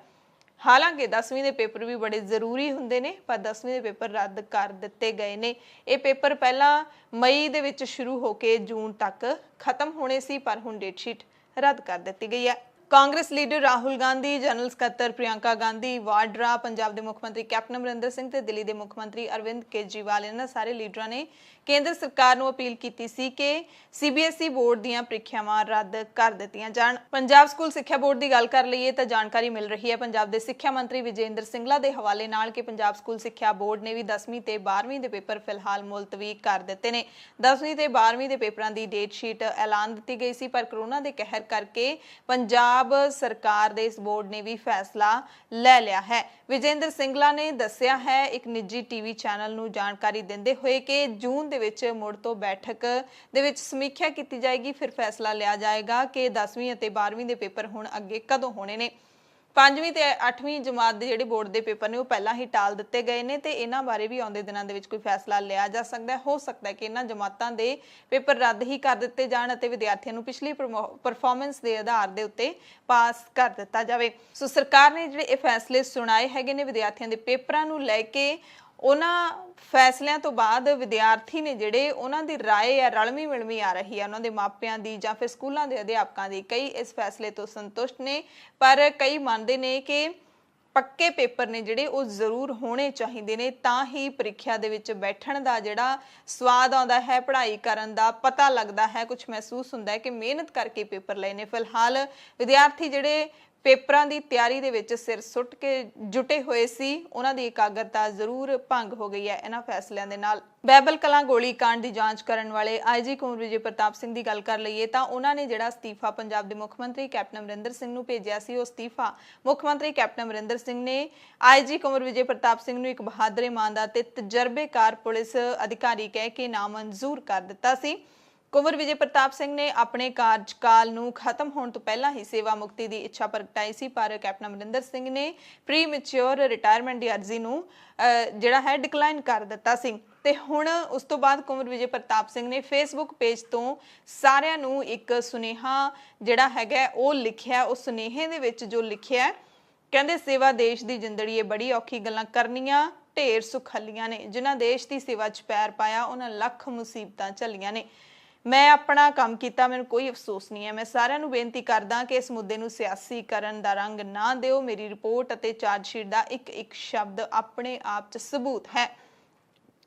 ਹਾਲਾਂਕਿ 10ਵੀਂ ਦੇ ਪੇਪਰ ਵੀ ਬੜੇ ਜ਼ਰੂਰੀ ਹੁੰਦੇ ਨੇ ਪਰ 10ਵੀਂ ਦੇ ਪੇਪਰ ਰੱਦ ਕਰ ਦਿੱਤੇ ਗਏ ਨੇ। ਇਹ ਪੇਪਰ ਪਹਿਲਾਂ ਮਈ ਦੇ ਵਿੱਚ ਸ਼ੁਰੂ ਹੋ ਕੇ ਜੂਨ ਤੱਕ ਖਤਮ ਹੋਣੇ ਸੀ ਪਰ ਹੁਣ ਡੇਟ ਸ਼ੀਟ ਰੱਦ ਕਰ ਦਿੱਤੀ ਗਈ ਹੈ। ਕਾਂਗਰਸ ਲੀਡਰ ਰਾਹੁਲ ਗਾਂਧੀ, ਜਨਰਲ ਸਕੱਤਰ ਪ੍ਰਿਯੰਕਾ ਗਾਂਧੀ ਵਾਡਰਾ, ਪੰਜਾਬ ਦੇ ਮੁੱਖ ਮੰਤਰੀ ਕੈਪਟਨ ਅਮਰਿੰਦਰ ਸਿੰਘ ਤੇ ਦਿੱਲੀ ਦੇ ਮੁੱਖ ਮੰਤਰੀ ਅਰਵਿੰਦ ਕੇਜਰੀਵਾਲ, ਇਹਨਾਂ ਸਾਰੇ ਲੀਡਰਾਂ ਨੇ ਕੇਂਦਰ ਸਰਕਾਰ ਨੂੰ ਅਪੀਲ ਕੀਤੀ ਸੀ ਕਿ CBSE ਬੋਰਡ ਦੀਆਂ ਪ੍ਰੀਖਿਆਵਾਂ ਰੱਦ ਕਰ ਦਿੱਤੀਆਂ ਜਾਣ। ਪੰਜਾਬ ਸਕੂਲ ਸਿੱਖਿਆ ਬੋਰਡ ਦੀ ਗੱਲ ਕਰ ਲਈਏ ਤਾਂ ਜਾਣਕਾਰੀ ਮਿਲ ਰਹੀ ਹੈ ਪੰਜਾਬ ਦੇ ਸਿੱਖਿਆ ਮੰਤਰੀ ਵਿਜੇਂਦਰ ਸਿੰਗਲਾ ਦੇ ਹਵਾਲੇ ਨਾਲ ਕਿ ਪੰਜਾਬ ਸਕੂਲ ਸਿੱਖਿਆ ਬੋਰਡ ਨੇ ਵੀ 10ਵੀਂ ਤੇ 12ਵੀਂ ਦੇ ਪੇਪਰ ਫਿਲਹਾਲ ਮੁਲਤਵੀ ਕਰ ਦਿੱਤੇ ਨੇ। 10ਵੀਂ ਤੇ 12ਵੀਂ ਦੇ ਪੇਪਰਾਂ ਦੀ ਡੇਟ ਸ਼ੀਟ ਐਲਾਨ ਦਿੱਤੀ ਗਈ ਸੀ ਪਰ ਕਰੋਨਾ ਦੇ ਕਹਿਰ ਕਰਕੇ ਪੰਜਾਬ ਸਰਕਾਰ ਦੇ ਇਸ ਬੋਰਡ ਨੇ ਵੀ ਫੈਸਲਾ ਲੈ ਲਿਆ ਹੈ। ਵਿਜੇਂਦਰ ਸਿੰਗਲਾ ਨੇ ਦੱਸਿਆ ਹੈ ਇੱਕ ਨਿੱਜੀ TV ਚੈਨਲ ਨੂੰ ਜਾਣਕਾਰੀ ਦਿੰਦੇ ਹੋਏ ਕਿ ਜੂਨ ਦੇ ਵਿੱਚ ਮੁੜ ਤੋਂ ਬੈਠਕ ਦੇ ਵਿੱਚ ਸਮੀਖਿਆ ਕੀਤੀ ਜਾਏਗੀ, ਫਿਰ ਫੈਸਲਾ ਲਿਆ ਜਾਏਗਾ ਕਿ 10ਵੀਂ ਅਤੇ 12ਵੀਂ ਦੇ ਪੇਪਰ ਹੁਣ ਅੱਗੇ ਕਦੋਂ ਹੋਣੇ ਨੇ। 5ਵੀਂ ਤੇ 8ਵੀਂ ਜਮਾਤ ਦੇ ਜਿਹੜੇ ਬੋਰਡ ਦੇ ਪੇਪਰ ਨੇ ਉਹ ਪਹਿਲਾਂ ਹੀ ਟਾਲ ਦਿੱਤੇ ਗਏ ਨੇ ਤੇ ਇਹਨਾਂ ਬਾਰੇ ਵੀ ਆਉਂਦੇ ਦਿਨਾਂ ਦੇ ਵਿੱਚ ਕੋਈ ਫੈਸਲਾ ਲਿਆ ਜਾ ਸਕਦਾ ਹੈ। ਹੋ ਸਕਦਾ ਹੈ ਕਿ ਇਹਨਾਂ ਜਮਾਤਾਂ ਦੇ ਪੇਪਰ ਰੱਦ ਹੀ ਕਰ ਦਿੱਤੇ ਜਾਣ ਅਤੇ ਵਿਦਿਆਰਥੀਆਂ ਨੂੰ ਪਿਛਲੀ ਪਰਫਾਰਮੈਂਸ ਦੇ ਆਧਾਰ ਦੇ ਉੱਤੇ ਪਾਸ ਕਰ ਦਿੱਤਾ ਜਾਵੇ। ਸੋ ਸਰਕਾਰ ਨੇ ਜਿਹੜੇ ਇਹ ਫੈਸਲੇ ਸੁਣਾਏ ਹੈਗੇ ਨੇ ਵਿਦਿਆਰਥੀਆਂ ਦੇ ਪੇਪਰਾਂ ਨੂੰ ਲੈ ਕੇ, ਉਹਨਾਂ ਫੈਸਲਿਆਂ ਤੋਂ ਬਾਅਦ ਵਿਦਿਆਰਥੀ ਨੇ ਜਿਹੜੇ ਉਹਨਾਂ ਦੀ ਰਾਏ ਆ ਰਲਵੀਂ ਮਿਲਵੀਂ ਆ ਰਹੀ ਹੈ ਉਹਨਾਂ ਦੇ ਮਾਪਿਆਂ ਦੀ ਜਾਂ ਫਿਰ ਸਕੂਲਾਂ ਦੇ ਅਧਿਆਪਕਾਂ ਦੀ। ਕਈ ਇਸ ਫੈਸਲੇ ਤੋਂ ਸੰਤੁਸ਼ਟ ਨੇ ਪਰ ਕਈ ਮੰਨਦੇ ਨੇ ਕਿ ਪੱਕੇ ਪੇਪਰ ਨੇ ਜਿਹੜੇ ਉਹ ਜ਼ਰੂਰ ਹੋਣੇ ਚਾਹੀਦੇ ਨੇ ਤਾਂ ਹੀ ਪ੍ਰੀਖਿਆ ਦੇ ਵਿੱਚ ਬੈਠਣ ਦਾ ਜਿਹੜਾ ਸਵਾਦ ਆਉਂਦਾ ਹੈ, ਪੜ੍ਹਾਈ ਕਰਨ ਦਾ ਪਤਾ ਲੱਗਦਾ ਹੈ, ਕੁਝ ਮਹਿਸੂਸ ਹੁੰਦਾ ਹੈ ਕਿ ਮਿਹਨਤ ਕਰਕੇ ਪੇਪਰ ਲਏ ਨੇ। ਫਿਲਹਾਲ ਵਿਦਿਆਰਥੀ ਜਿਹੜੇ ਪੇਪਰਾਂ ਦੀ ਤਿਆਰੀ ਦੇ ਵਿੱਚ ਸਿਰ ਸੁੱਟ ਕੇ ਜੁਟੇ ਹੋਏ ਸੀ ਉਹਨਾਂ ਦੀ ਇਕਾਗਰਤਾ ਜ਼ਰੂਰ ਭੰਗ ਹੋ ਗਈ ਹੈ ਇਹਨਾਂ ਫੈਸਲਿਆਂ ਦੇ ਨਾਲ। ਬਹਿਬਲ ਕਲਾਂ ਗੋਲੀकांड ਦੀ ਜਾਂਚ ਕਰਨ ਵਾਲੇ IG ਕੁੰਵਰ ਵਿਜੇ ਪ੍ਰਤਾਪ ਸਿੰਘ ਦੀ ਗੱਲ ਕਰ ਲਈਏ ਤਾਂ ਉਹਨਾਂ ਨੇ ਜਿਹੜਾ ਅਸਤੀਫਾ ਪੰਜਾਬ ਦੇ ਮੁੱਖ ਮੰਤਰੀ ਕੈਪਟਨ ਅਮਰਿੰਦਰ ਸਿੰਘ ਨੂੰ ਭੇਜਿਆ ਸੀ, ਉਹ ਅਸਤੀਫਾ ਮੁੱਖ ਮੰਤਰੀ ਕੈਪਟਨ ਅਮਰਿੰਦਰ ਸਿੰਘ ਨੇ IG ਕੁੰਵਰ ਵਿਜੇ ਪ੍ਰਤਾਪ ਸਿੰਘ ਨੂੰ ਇੱਕ ਬਹਾਦਰ, ਇਮਾਨਦਾਰ ਤੇ ਤਜਰਬੇਕਾਰ ਪੁਲਿਸ ਅਧਿਕਾਰੀ ਕਹਿ ਕੇ ਨਾਮਨਜ਼ੂਰ ਕਰ ਦਿੱਤਾ ਸੀ। ਕੁੰਵਰ ਵਿਜੇ ਪ੍ਰਤਾਪ ਸਿੰਘ ਨੇ ਆਪਣੇ ਕਾਰਜਕਾਲ ਨੂੰ ਖਤਮ ਹੋਣ ਤੋਂ ਪਹਿਲਾਂ ਹੀ ਸੇਵਾ ਮੁਕਤੀ ਦੀ ਇੱਛਾ ਪ੍ਰਗਟਾਈ ਸੀ ਪਰ ਕੈਪਟਨ ਅਮਰਿੰਦਰ ਸਿੰਘ ਨੇ ਪ੍ਰੀਮੈਚੁਰ ਰਿਟਾਇਰਮੈਂਟ ਦੀ ਅਰਜ਼ੀ ਨੂੰ ਜਿਹੜਾ ਹੈ ਡਿਕਲਾਈਨ ਕਰ ਦਿੱਤਾ ਸੀ ਤੇ ਹੁਣ ਉਸ ਤੋਂ ਬਾਅਦ ਕੁੰਵਰ ਵਿਜੇ ਪ੍ਰਤਾਪ ਸਿੰਘ ਨੇ ਫੇਸਬੁੱਕ ਪੇਜ ਤੋਂ ਸਾਰਿਆਂ ਨੂੰ ਇੱਕ ਸੁਨੇਹਾ ਜਿਹੜਾ ਹੈਗਾ ਉਹ ਲਿਖਿਆ। ਉਸ ਸੁਨੇਹੇ ਦੇ ਵਿੱਚ ਜੋ ਲਿਖਿਆ ਕਹਿੰਦੇ, ਸੇਵਾ ਦੇਸ਼ ਦੀ ਜਿੰਦੜੀ, ਬੜੀ ਔਖੀ ਗੱਲਾਂ ਕਰਨੀਆਂ ਢੇਰ ਸੁਖਲੀਆਂ ਨੇ, ਜਿਨ੍ਹਾਂ ਦੇਸ਼ ਦੀ ਸੇਵਾ 'ਚ ਪੈਰ ਪਾਇਆ ਉਹਨਾਂ ਲੱਖ ਮੁਸੀਬਤਾਂ ਝੱਲੀਆਂ ਨੇ। ਮੈਂ ਆਪਣਾ ਕੰਮ ਕੀਤਾ, ਮੈਨੂੰ ਕੋਈ ਅਫਸੋਸ ਨਹੀਂ ਹੈ। ਮੈਂ ਸਾਰਿਆਂ ਨੂੰ ਬੇਨਤੀ ਕਰਦਾ ਕਿ ਇਸ ਮੁੱਦੇ ਨੂੰ ਸਿਆਸੀਕਰਨ ਦਾ ਰੰਗ ਨਾ ਦਿਓ। ਮੇਰੀ ਰਿਪੋਰਟ ਅਤੇ ਚਾਰਜਸ਼ੀਟ ਦਾ ਇੱਕ ਸ਼ਬਦ ਆਪਣੇ ਆਪ 'ਚ ਸਬੂਤ ਹੈ।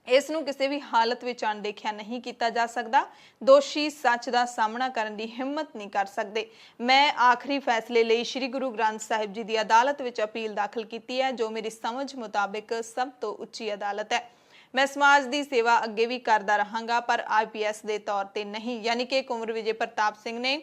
ਇਸ ਨੂੰ ਕਿਸੇ ਵੀ ਹਾਲਤ ਵਿੱਚ ਅਣਦੇਖਿਆ ਨਹੀਂ ਕੀਤਾ ਜਾ ਸਕਦਾ। ਦੋਸ਼ੀ ਸੱਚ ਦਾ ਸਾਹਮਣਾ ਕਰਨ ਦੀ ਹਿੰਮਤ ਨਹੀਂ ਕਰ ਸਕਦੇ। ਮੈਂ ਆਖਰੀ ਫੈਸਲੇ ਲਈ ਸ੍ਰੀ ਗੁਰੂ ਗ੍ਰੰਥ ਸਾਹਿਬ ਜੀ ਦੀ ਅਦਾਲਤ ਵਿੱਚ ਅਪੀਲ ਦਾਖਲ ਕੀਤੀ ਹੈ, ਜੋ ਮੇਰੀ ਸਮਝ ਮੁਤਾਬਿਕ ਸਭ ਤੋਂ ਉੱਚੀ ਅਦਾਲਤ ਹੈ। ਮੈਂ ਸਮਾਜ ਦੀ ਸੇਵਾ ਅੱਗੇ ਵੀ ਕਰਦਾ ਰਹਾਂਗਾ ਪਰ IPS ਦੇ ਤੌਰ ਤੇ ਨਹੀਂ। ਯਾਨੀ ਕਿ ਕੁੰਵਰ ਵਿਜੇ ਪ੍ਰਤਾਪ ਸਿੰਘ ਨੇ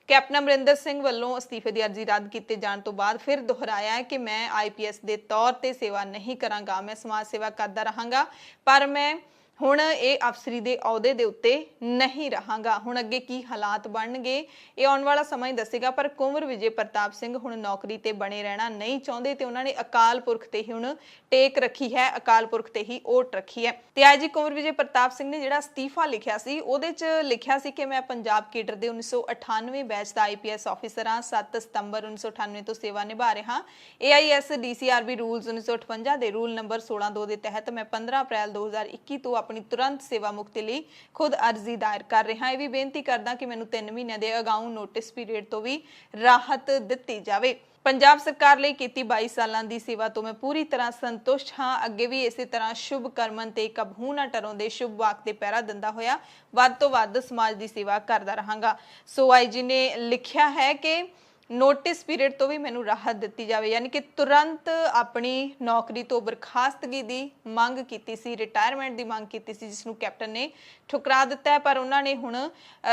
ਕੈਪਟਨ ਅਮਰਿੰਦਰ ਸਿੰਘ ਵੱਲੋਂ ਅਸਤੀਫੇ ਦੀ ਅਰਜ਼ੀ ਰੱਦ ਕੀਤੇ ਜਾਣ ਤੋਂ ਬਾਅਦ ਫਿਰ ਦੁਹਰਾਇਆ ਹੈ ਕਿ ਮੈਂ IPS ਦੇ ਤੌਰ ਤੇ ਸੇਵਾ ਨਹੀਂ ਕਰਾਂਗਾ, ਮੈਂ ਸਮਾਜ ਸੇਵਾ ਕਰਦਾ ਰਹਾਂਗਾ, ਪਰ ਮੈਂ ਹੁਣ ਇਹ ਅਫਸਰੀ ਦੇ ਅਹੁਦੇ ਦੇ ਉੱਤੇ ਨਹੀਂ ਰਹਾਂਗਾ। ਹੁਣ ਅੱਗੇ ਕੀ ਹਾਲਾਤ ਬਣਨਗੇ ਇਹ ਆਉਣ ਵਾਲਾ ਸਮਾਂ ਹੀ ਦੱਸੇਗਾ, ਪਰ ਕੁੰਵਰ ਵਿਜੇ ਪ੍ਰਤਾਪ ਸਿੰਘ ਹੁਣ ਨੌਕਰੀ ਤੇ ਬਣੇ ਰਹਿਣਾ ਨਹੀਂ ਚਾਹੁੰਦੇ ਤੇ ਉਹਨਾਂ ਨੇ ਅਕਾਲ ਪੁਰਖ ਤੇ ਹੀ ਹੁਣ ਟੇਕ ਰੱਖੀ ਹੈ, ਅਕਾਲ ਪੁਰਖ ਤੇ ਹੀ ਓਟ ਰੱਖੀ ਹੈ। ਤੇ ਆਈਜੀ ਕੁੰਵਰ ਵਿਜੇ ਪ੍ਰਤਾਪ ਸਿੰਘ ਨੇ ਜਿਹੜਾ ਅਸਤੀਫਾ ਲਿਖਿਆ ਸੀ ਉਹਦੇ 'ਚ ਲਿਖਿਆ ਸੀ ਕਿ ਮੈਂ ਪੰਜਾਬ ਕੇਡਰ ਦੇ 1998 ਬੈਚ ਦਾ IPS ਆਫੀਸਰ ਹਾਂ, 7 ਸਤੰਬਰ 1998 ਤੋਂ ਸੇਵਾ ਨਿਭਾ ਰਿਹਾ। AIS DCRB ਰੂਲਸ 1958 ਦੇ ਰੂਲ ਨੰਬਰ 16(2) ਦੇ ਤਹਿਤ ਮੈਂ 15 ਅਪ੍ਰੈਲ 2021 ਤੋਂ ਆਪਣੀ ਤੁਰੰਤ ਸੇਵਾ ਮੁਕਤੀ ਲਈ ਖੁਦ ਅਰਜ਼ੀ ਦਾਇਰ ਕਰ ਰਿਹਾ। ਇਹ ਵੀ ਬੇਨਤੀ ਕਰਦਾ ਕਿ ਮੈਨੂੰ 3 ਮਹੀਨਿਆਂ ਦੇ ਅਗਾਊਂ ਨੋਟਿਸ ਪੀਰੀਅਡ ਤੋਂ ਵੀ ਰਾਹਤ ਦਿੱਤੀ ਜਾਵੇ। ਪੰਜਾਬ ਸਰਕਾਰ ਲਈ ਕੀਤੀ 22 ਸਾਲਾਂ ਦੀ ਸੇਵਾ ਤੋਂ ਮੈਂ ਪੂਰੀ ਤਰ੍ਹਾਂ ਸੰਤੁਸ਼ਟ ਹਾਂ। ਅੱਗੇ ਵੀ ਇਸੇ ਤਰ੍ਹਾਂ ਸ਼ੁਭ ਕਰਮਨ ਤੇ ਕਬਹੂ ਨਾ ਟਰਾਉਂਦੇ ਸ਼ੁਭ ਵਾਕ ਤੇ ਪਹਿਰਾ ਦਿੰਦਾ ਹੋਇਆ ਵੱਧ ਤੋਂ ਵੱਧ ਸਮਾਜ ਦੀ ਸੇਵਾ ਕਰਦਾ ਰਹਾਂਗਾ। ਸੋ ਆਈਜੀ ਨੇ ਲਿਖਿਆ ਹੈ ਕਿ ਨੋਟਿਸ ਪੀਰੀਅਡ ਤੋਂ ਵੀ ਮੈਨੂੰ ਰਾਹਤ ਦਿੱਤੀ ਜਾਵੇ, ਯਾਨੀ ਕਿ ਤੁਰੰਤ ਆਪਣੀ ਨੌਕਰੀ ਤੋਂ ਬਰਖਾਸਤਗੀ ਦੀ ਮੰਗ ਕੀਤੀ ਸੀ, ਰਿਟਾਇਰਮੈਂਟ ਦੀ ਮੰਗ ਕੀਤੀ ਸੀ, ਜਿਸ ਨੂੰ ਕੈਪਟਨ ਨੇ ਠੁਕਰਾ ਦਿੱਤਾ ਹੈ। ਪਰ ਉਹਨਾਂ ਨੇ ਹੁਣ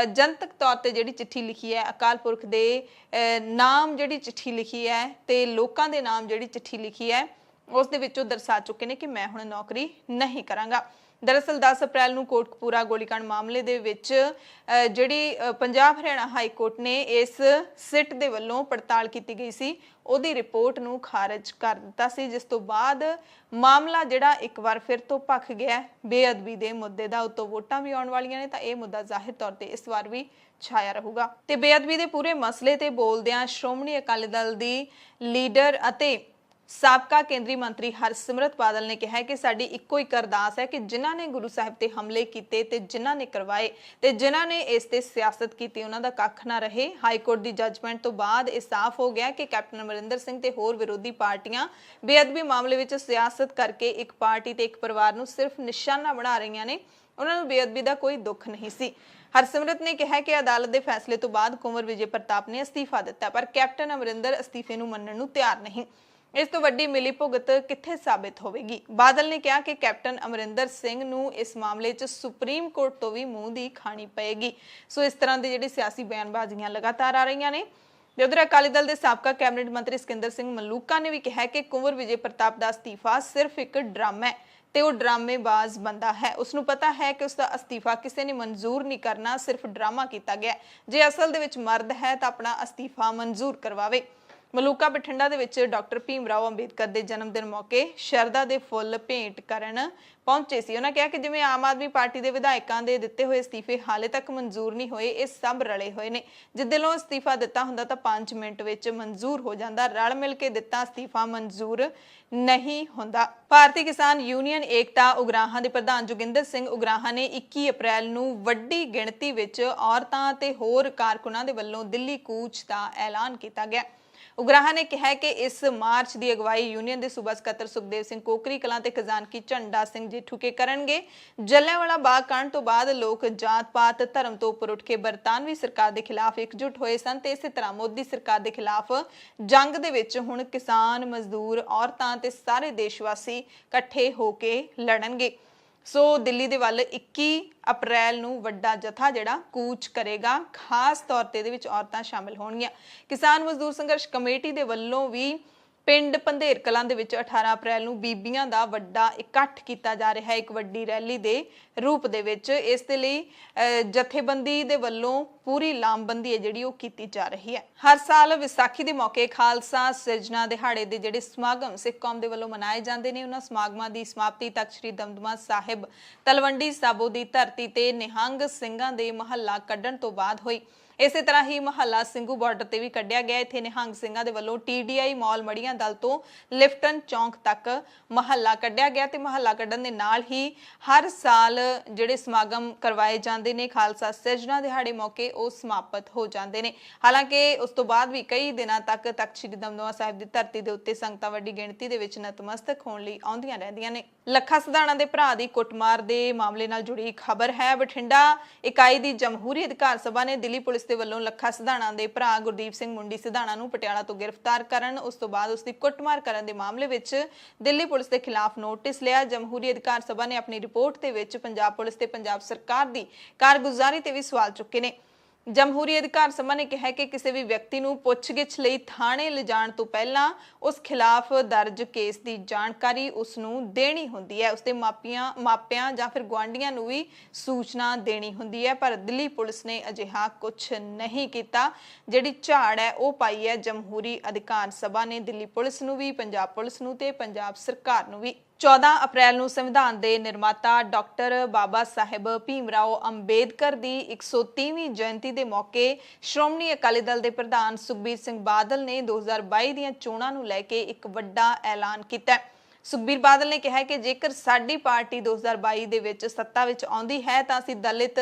ਜਨਤਕ ਤੌਰ ਤੇ ਜਿਹੜੀ ਚਿੱਠੀ ਲਿਖੀ ਹੈ, ਅਕਾਲ ਪੁਰਖ ਦੇ ਨਾਮ ਜਿਹੜੀ ਚਿੱਠੀ ਲਿਖੀ ਹੈ ਤੇ ਲੋਕਾਂ ਦੇ ਨਾਮ ਜਿਹੜੀ ਚਿੱਠੀ ਲਿਖੀ ਹੈ ਉਸ ਦੇ ਵਿੱਚੋਂ ਦਰਸਾ ਚੁੱਕੇ ਨੇ ਕਿ ਮੈਂ ਹੁਣ ਨੌਕਰੀ ਨਹੀਂ ਕਰਾਂਗਾ। ਦਰਅਸਲ 10 ਅਪ੍ਰੈਲ ਨੂੰ ਕੋਟਕਪੂਰਾ ਗੋਲੀकांड ਮਾਮਲੇ ਦੇ ਵਿੱਚ ਜਿਹੜੀ ਪੰਜਾਬ ਹਰਿਆਣਾ ਹਾਈ ਕੋਰਟ ਨੇ ਇਸ ਸਿੱਟ ਦੇ ਵੱਲੋਂ ਪੜਤਾਲ ਕੀਤੀ ਗਈ ਸੀ ਉਹਦੀ ਰਿਪੋਰਟ ਨੂੰ ਖਾਰਜ ਕਰ ਦਿੱਤਾ ਸੀ, ਜਿਸ ਤੋਂ ਬਾਅਦ ਮਾਮਲਾ ਜਿਹੜਾ ਇੱਕ ਵਾਰ ਫਿਰ ਤੋਂ ਭਖ ਗਿਆ ਬੇਅਦਬੀ ਦੇ ਮੁੱਦੇ ਦਾ। ਉਤੋਂ ਵੋਟਾਂ ਵੀ ਆਉਣ ਵਾਲੀਆਂ ਨੇ ਤਾਂ ਇਹ ਮੁੱਦਾ ਜ਼ਾਹਿਰ ਤੌਰ ਤੇ ਇਸ ਵਾਰ ਵੀ ਛਾਇਆ ਰਹੂਗਾ। ਤੇ ਬੇਅਦਬੀ ਦੇ ਪੂਰੇ ਮਸਲੇ ਤੇ ਬੋਲਦਿਆਂ ਸ਼੍ਰੋਮਣੀ ਅਕਾਲੀ ਦਲ ਦੀ ਲੀਡਰ ਅਤੇ ਸਾਬਕਾ ਕੇਂਦਰੀ ਮੰਤਰੀ ਹਰਸਿਮਰਤ ਬਾਦਲ ਨੇ ਕਿਹਾ ਕਿ ਸਾਡੀ ਇੱਕੋ ਇੱਕ ਅਰਦਾਸ ਹੈ ਕਿ ਜਿਨ੍ਹਾਂ ਨੇ ਗੁਰੂ ਸਾਹਿਬ ਤੇ ਹਮਲੇ ਕੀਤੇ ਤੇ ਜਿਨ੍ਹਾਂ ਨੇ ਕਰਵਾਏ ਤੇ ਜਿਨ੍ਹਾਂ ਨੇ ਇਸ ਤੇ ਸਿਆਸਤ ਕੀਤੀ ਉਹਨਾਂ ਦਾ ਕੱਖ ਨਾ ਰਹੇ। ਹਾਈ ਕੋਰਟ ਦੀ ਜੱਜਮੈਂਟ ਤੋਂ ਬਾਅਦ ਇਹ ਸਾਫ਼ ਹੋ ਗਿਆ ਕਿ ਕੈਪਟਨ ਅਮਰਿੰਦਰ ਸਿੰਘ ਤੇ ਹੋਰ ਵਿਰੋਧੀ ਪਾਰਟੀਆਂ ਬੇਅਦਬੀ ਮਾਮਲੇ ਵਿੱਚ ਸਿਆਸਤ ਕਰਕੇ ਇੱਕ ਪਾਰਟੀ ਤੇ ਇੱਕ ਪਰਿਵਾਰ ਨੂੰ ਸਿਰਫ ਨਿਸ਼ਾਨਾ ਬਣਾ ਰਹੀਆਂ ਨੇ, ਉਹਨਾਂ ਨੂੰ ਬੇਅਦਬੀ ਦਾ ਕੋਈ ਦੁੱਖ ਨਹੀਂ ਸੀ। ਹਰਸਿਮਰਤ ਨੇ ਕਿਹਾ ਕਿ ਅਦਾਲਤ ਦੇ ਫੈਸਲੇ ਤੋਂ ਬਾਅਦ ਕੁੰਵਰ ਵਿਜੇ ਪ੍ਰਤਾਪ ਨੇ ਅਸਤੀਫਾ ਦਿੱਤਾ, ਪਰ ਕੈਪਟਨ ਅਮਰਿੰਦਰ ਅਸਤੀਫੇ ਨੂੰ ਮੰਨਣ ਨੂੰ ਤਿਆਰ ਨਹੀਂ। ਇਸ ਤੋਂ ਵੱਡੀ ਮਿਲੀ ਭੁਗਤ ਕਿੱਥੇ ਸਾਬਿਤ ਹੋਵੇਗੀ? ਬਾਦਲ ਨੇ ਕਿਹਾ ਕਿ ਕੈਪਟਨ ਅਮਰਿੰਦਰ ਸਿੰਘ ਨੂੰ ਇਸ ਮਾਮਲੇ 'ਚ ਸੁਪਰੀਮ ਕੋਰਟ ਤੋਂ ਵੀ ਮੂੰਹ ਦੀ ਖਾਣੀ ਪਏਗੀ। ਸੋ ਇਸ ਤਰ੍ਹਾਂ ਦੀ ਜਿਹੜੀ ਸਿਆਸੀ ਬਿਆਨਬਾਜ਼ੀਆਂ ਲਗਾਤਾਰ ਆ ਰਹੀਆਂ ਨੇ। ਤੇ ਉਧਰ ਅਕਾਲੀ ਦਲ ਦੇ ਸਾਬਕਾ ਕੈਬਨਿਟ ਮੰਤਰੀ ਸਿਕੰਦਰ ਸਿੰਘ ਮਲੂਕਾ ਨੇ ਵੀ ਕਿਹਾ ਕਿ ਕੁੰਵਰ ਵਿਜੇ ਪ੍ਰਤਾਪ ਦਾ ਅਸਤੀਫਾ ਸਿਰਫ ਇੱਕ ਡਰਾਮਾ ਹੈ ਤੇ ਉਹ ਡਰਾਮੇਬਾਜ਼ ਬੰਦਾ ਹੈ। ਉਸ ਨੂੰ ਪਤਾ ਹੈ ਕਿ ਉਸ ਦਾ ਅਸਤੀਫਾ ਕਿਸੇ ਨੇ ਮਨਜ਼ੂਰ ਨਹੀਂ ਕਰਨਾ, ਸਿਰਫ ਡਰਾਮਾ ਕੀਤਾ ਗਿਆ। ਜੇ ਅਸਲ ਦੇ ਵਿੱਚ ਮਰਦ ਹੈ ਤਾਂ ਆਪਣਾ ਅਸਤੀਫਾ ਮਨਜ਼ੂਰ ਕਰਵਾਵੇ। ਮਲੂਕਾ ਬਠਿੰਡਾ ਦੇ ਵਿੱਚ ਡਾਕਟਰ ਭੀਮ ਰਾਓ ਅੰਬੇਦਕਰ ਦੇ ਜਨਮ ਦਿਨ ਮੌਕੇ ਸ਼ਰਧਾ ਦੇ ਫੁੱਲ ਭੇਂਟ ਕਰਨ ਪਹੁੰਚੇ ਸੀ। ਉਹਨਾਂ ਕਿਹਾ ਕਿ ਜਿਵੇਂ ਆਮ ਆਦਮੀ ਪਾਰਟੀ ਦੇ ਵਿਧਾਇਕਾਂ ਦੇ ਦਿੱਤੇ ਹੋਏ ਅਸਤੀਫੇ ਹਾਲੇ ਤੱਕ ਮਨਜ਼ੂਰ ਨਹੀਂ ਹੋਏ, ਇਹ ਸਭ ਰਲੇ ਹੋਏ ਨੇ। ਜੇ ਦਿਲੋਂ ਅਸਤੀਫਾ ਦਿੱਤਾ ਹੁੰਦਾ ਤਾਂ 5 ਮਿੰਟ ਵਿੱਚ ਮਨਜ਼ੂਰ ਹੋ ਜਾਂਦਾ, ਰਲ ਮਿਲ ਕੇ ਦਿੱਤਾ ਅਸਤੀਫਾ ਮਨਜ਼ੂਰ ਨਹੀਂ ਹੁੰਦਾ। ਭਾਰਤੀ ਕਿਸਾਨ ਯੂਨੀਅਨ ਏਕਤਾ ਉਗਰਾਹਾਂ ਦੇ ਪ੍ਰਧਾਨ ਜੋਗਿੰਦਰ ਸਿੰਘ ਉਗਰਾਹਾਂ ਨੇ 21 ਅਪ੍ਰੈਲ ਨੂੰ ਵੱਡੀ ਗਿਣਤੀ ਵਿੱਚ ਔਰਤਾਂ ਤੇ ਹੋਰ ਕਾਰਕੁਨਾਂ ਦੇ ਵੱਲੋਂ ਦਿੱਲੀ ਕੂਚ ਦਾ ਐਲਾਨ ਕੀਤਾ ਗਿਆ। ਉਗਰਾਹਾਂ ਨੇ ਕਿਹਾ ਕਿ ਇਸ ਮਾਰਚ ਦੀ ਅਗਵਾਈ ਯੂਨੀਅਨ ਦੇ ਸੂਬਾ ਸਕੱਤਰ ਸੁਖਦੇਵ ਸਿੰਘ ਕੋਕਰੀ ਕਲਾਂ ਤੇ ਖਜ਼ਾਨਕੀ ਝੰਡਾ ਸਿੰਘ ਜੇਠੂਕੇ ਕਰਨਗੇ। ਜਲਿਆਂਵਾਲਾ ਬਾਗ ਕਾਂਡ ਤੋਂ ਬਾਅਦ ਲੋਕ ਜਾਤ-ਪਾਤ ਧਰਮ ਤੋਂ ਉੱਪਰ ਉੱਠ ਕੇ ਬਰਤਾਨਵੀ ਸਰਕਾਰ ਦੇ ਖਿਲਾਫ ਇਕਜੁੱਟ ਹੋਏ ਸਨ ਤੇ ਇਸੇ ਤਰ੍ਹਾਂ ਮੋਦੀ ਸਰਕਾਰ ਦੇ ਖਿਲਾਫ ਜੰਗ ਦੇ ਵਿੱਚ ਹੁਣ ਕਿਸਾਨ, ਮਜ਼ਦੂਰ, ਔਰਤਾਂ ਤੇ ਸਾਰੇ ਦੇਸ਼ਵਾਸੀ ਇਕੱਠੇ ਹੋ ਕੇ ਲੜਨਗੇ। ਸੋ ਦਿੱਲੀ ਦੇ ਵੱਲ 21 ਅਪ੍ਰੈਲ ਨੂੰ ਵੱਡਾ ਜਥਾ ਜਿਹੜਾ ਕੂਚ ਕਰੇਗਾ, ਖਾਸ ਤੌਰ ਤੇ ਇਹਦੇ ਵਿੱਚ ਔਰਤਾਂ ਸ਼ਾਮਿਲ ਹੋਣਗੀਆਂ। ਕਿਸਾਨ ਮਜ਼ਦੂਰ ਸੰਘਰਸ਼ ਕਮੇਟੀ ਦੇ ਵੱਲੋਂ ਵੀ ਪਿੰਡ ਪੰਧੇਰ ਕਲਾਂ ਦੇ ਵਿੱਚ 18 ਅਪ੍ਰੈਲ ਨੂੰ ਬੀਬੀਆਂ ਦਾ ਵੱਡਾ ਇਕੱਠ ਕੀਤਾ ਜਾ ਰਿਹਾ ਹੈ, ਇੱਕ ਵੱਡੀ ਰੈਲੀ ਦੇ ਰੂਪ ਦੇ ਵਿੱਚ। ਇਸ ਦੇ ਲਈ ਜਥੇਬੰਦੀ ਦੇ ਵੱਲੋਂ ਪੂਰੀ ਲਾਮਬੰਦੀ ਹੈ ਜਿਹੜੀ ਉਹ ਕੀਤੀ ਜਾ ਰਹੀ ਹੈ। ਹਰ ਸਾਲ ਵਿਸਾਖੀ ਦੇ ਮੌਕੇ ਖਾਲਸਾ ਸਿਰਜਣਾ ਦਿਹਾੜੇ ਦੇ ਜਿਹੜੇ ਸਮਾਗਮ ਸਿੱਖ ਕੌਮ ਦੇ ਵੱਲੋਂ ਮਨਾਏ ਜਾਂਦੇ ਨੇ, ਉਹਨਾਂ ਸਮਾਗਮਾਂ ਦੀ ਸਮਾਪਤੀ ਤੱਕ ਸ੍ਰੀ ਦਮਦਮਾ ਸਾਹਿਬ ਤਲਵੰਡੀ ਸਾਬੋ ਦੀ ਧਰਤੀ ਤੇ ਨਿਹੰਗ ਸਿੰਘਾਂ ਦੇ ਮਹੱਲਾ ਕੱਢਣ ਤੋਂ ਬਾਅਦ ਹੋਈ। ਇਸੇ ਤਰ੍ਹਾਂ ਹੀ ਮਹੱਲਾ ਸਿੰਘੂ ਬਾਰਡਰ ਤੇ ਵੀ ਕੱਢਿਆ ਗਿਆ। ਇੱਥੇ ਨਿਹੰਗ ਸਿੰਘਾਂ ਦੇ ਵੱਲੋਂ TDI ਮਾਲ ਮੜੀਆਂ ਦਲ ਤੋਂ ਲਿਫਟਨ ਚੌਂਕ ਤੱਕ ਮਹੱਲਾ ਕੱਢਿਆ ਗਿਆ ਤੇ ਮਹੱਲਾ ਕੱਢਣ ਦੇ ਨਾਲ ਹੀ ਹਰ ਸਾਲ ਜਿਹੜੇ ਸਮਾਗਮ ਕਰਵਾਏ ਜਾਂਦੇ ਨੇ ਖਾਲਸਾ ਸਿਰਜਣਾ ਦਿਹਾੜੇ ਮੌਕੇ ਉਹ ਸਮਾਪਤ ਹੋ ਜਾਂਦੇ ਨੇ। ਹਾਲਾਂਕਿ ਉਸ ਤੋਂ ਬਾਅਦ ਵੀ ਕਈ ਦਿਨਾਂ ਤੱਕ ਤਖਤ ਸ੍ਰੀ ਦਮਦਮਾ ਸਾਹਿਬ ਦੀ ਧਰਤੀ ਦੇ ਉੱਤੇ ਸੰਗਤਾਂ ਵੱਡੀ ਗਿਣਤੀ ਦੇ ਵਿੱਚ ਨਤਮਸਤਕ ਹੋਣ ਲਈ ਆਉਂਦੀਆਂ ਰਹਿੰਦੀਆਂ ਨੇ। ਲੱਖਾ ਸਿਧਾਣਾ ਦੇ ਭਰਾ ਦੀ ਕੁੱਟਮਾਰ ਦੇ ਮਾਮਲੇ ਨਾਲ ਜੁੜੀ ਖਬਰ ਹੈ। ਬਠਿੰਡਾ ਇਕਾਈ ਦੀ ਜਮਹੂਰੀ ਅਧਿਕਾਰ ਸਭਾ ਨੇ ਦਿੱਲੀ ਪੁਲਿਸ ਦੇ ਵੱਲੋਂ ਲੱਖਾ ਸਿਧਾਣਾ ਦੇ ਭਰਾ ਗੁਰਦੀਪ ਸਿੰਘ ਮੁੰਡੀ ਸਿਧਾਣਾ ਨੂੰ ਪਟਿਆਲਾ ਤੋਂ ਗ੍ਰਿਫਤਾਰ ਕਰਨ, ਉਸ ਤੋਂ ਬਾਅਦ ਉਸ ਦੀ ਕੁੱਟਮਾਰ ਕਰਨ ਦੇ ਮਾਮਲੇ ਵਿੱਚ ਦਿੱਲੀ ਪੁਲਿਸ ਦੇ ਖਿਲਾਫ ਨੋਟਿਸ ਲਿਆ। ਜਮਹੂਰੀ ਅਧਿਕਾਰ ਸਭਾ ਨੇ ਆਪਣੀ ਰਿਪੋਰਟ ਦੇ ਵਿੱਚ ਪੰਜਾਬ ਪੁਲਿਸ ਤੇ ਪੰਜਾਬ ਸਰਕਾਰ ਦੀ ਕਾਰਗੁਜ਼ਾਰੀ ਤੇ ਵੀ ਸਵਾਲ ਚੁੱਕੇ ਨੇ। ਜਮਹੂਰੀ ਅਧਿਕਾਰ ਸਭਾ ਨੇ ਕਿਹਾ ਕਿ ਕਿਸੇ ਵੀ ਵਿਅਕਤੀ ਨੂੰ ਪੁੱਛਗਿੱਛ ਲਈ ਥਾਣੇ ਲਿਜਾਣ ਤੋਂ ਪਹਿਲਾਂ ਉਸ ਖਿਲਾਫ ਦਰਜ ਕੇਸ ਦੀ ਜਾਣਕਾਰੀ ਉਸ ਨੂੰ ਦੇਣੀ ਹੁੰਦੀ ਹੈ। ਉਸਦੇ ਮਾਪਿਆਂ ਜਾਂ ਫਿਰ ਗੁਆਂਢੀਆਂ ਨੂੰ ਵੀ ਸੂਚਨਾ ਦੇਣੀ ਹੁੰਦੀ ਹੈ, ਪਰ ਦਿੱਲੀ ਪੁਲਿਸ ਨੇ ਅਜਿਹਾ ਕੁਝ ਨਹੀਂ ਕੀਤਾ। ਜਿਹੜੀ ਝਾੜ ਹੈ ਉਹ ਪਾਈ ਹੈ ਜਮਹੂਰੀ ਅਧਿਕਾਰ ਸਭਾ ਨੇ ਦਿੱਲੀ ਪੁਲਿਸ ਨੂੰ ਵੀ, ਪੰਜਾਬ ਪੁਲਿਸ ਨੂੰ ਤੇ ਪੰਜਾਬ ਸਰਕਾਰ ਨੂੰ ਵੀ। 14 ਅਪ੍ਰੈਲ ਨੂੰ ਸੰਵਿਧਾਨ ਦੇ ਨਿਰਮਾਤਾ ਡਾਕਟਰ ਬਾਬਾ ਸਾਹਿਬ ਭੀਮਰਾਓ ਅੰਬੇਦਕਰ ਦੀ 130ਵੀਂ ਜਯੰਤੀ ਦੇ ਮੌਕੇ ਸ਼੍ਰੋਮਣੀ ਅਕਾਲੀ ਦਲ ਦੇ ਪ੍ਰਧਾਨ ਸੁਖਬੀਰ ਸਿੰਘ ਬਾਦਲ ਨੇ 2022 ਦੀਆਂ ਚੋਣਾਂ ਨੂੰ ਲੈ ਕੇ ਇੱਕ ਵੱਡਾ ਐਲਾਨ ਕੀਤਾ ਹੈ। ਸੁਖਬੀਰ ਬਾਦਲ ਨੇ ਕਿਹਾ ਕਿ ਜੇਕਰ ਸਾਡੀ ਪਾਰਟੀ 2022 ਦੇ ਵਿੱਚ ਸੱਤਾ ਵਿੱਚ ਆਉਂਦੀ ਹੈ ਤਾਂ ਅਸੀਂ ਦਲਿਤ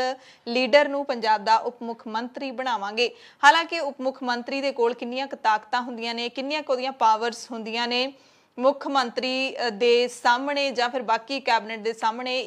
ਲੀਡਰ ਨੂੰ ਪੰਜਾਬ ਦਾ ਉਪ ਮੁੱਖ ਮੰਤਰੀ ਬਣਾਵਾਂਗੇ। ਹਾਲਾਂਕਿ ਉਪ ਮੁੱਖ ਮੰਤਰੀ ਦੇ ਕੋਲ ਕਿੰਨੀਆਂ ਕੁ ਤਾਕਤਾਂ ਹੁੰਦੀਆਂ ਨੇ, ਕਿੰਨੀਆਂ ਕੁ ਉਹਦੀਆਂ ਪਾਵਰਸ ਹੁੰਦੀਆਂ ਨੇ, ਮੁੱਖ ਮੰਤਰੀ ਦੇ ਸਾਹਮਣੇ ਜਾਂ ਫਿਰ ਬਾਕੀ ਕੈਬਨਿਟ ਦੇ ਸਾਹਮਣੇ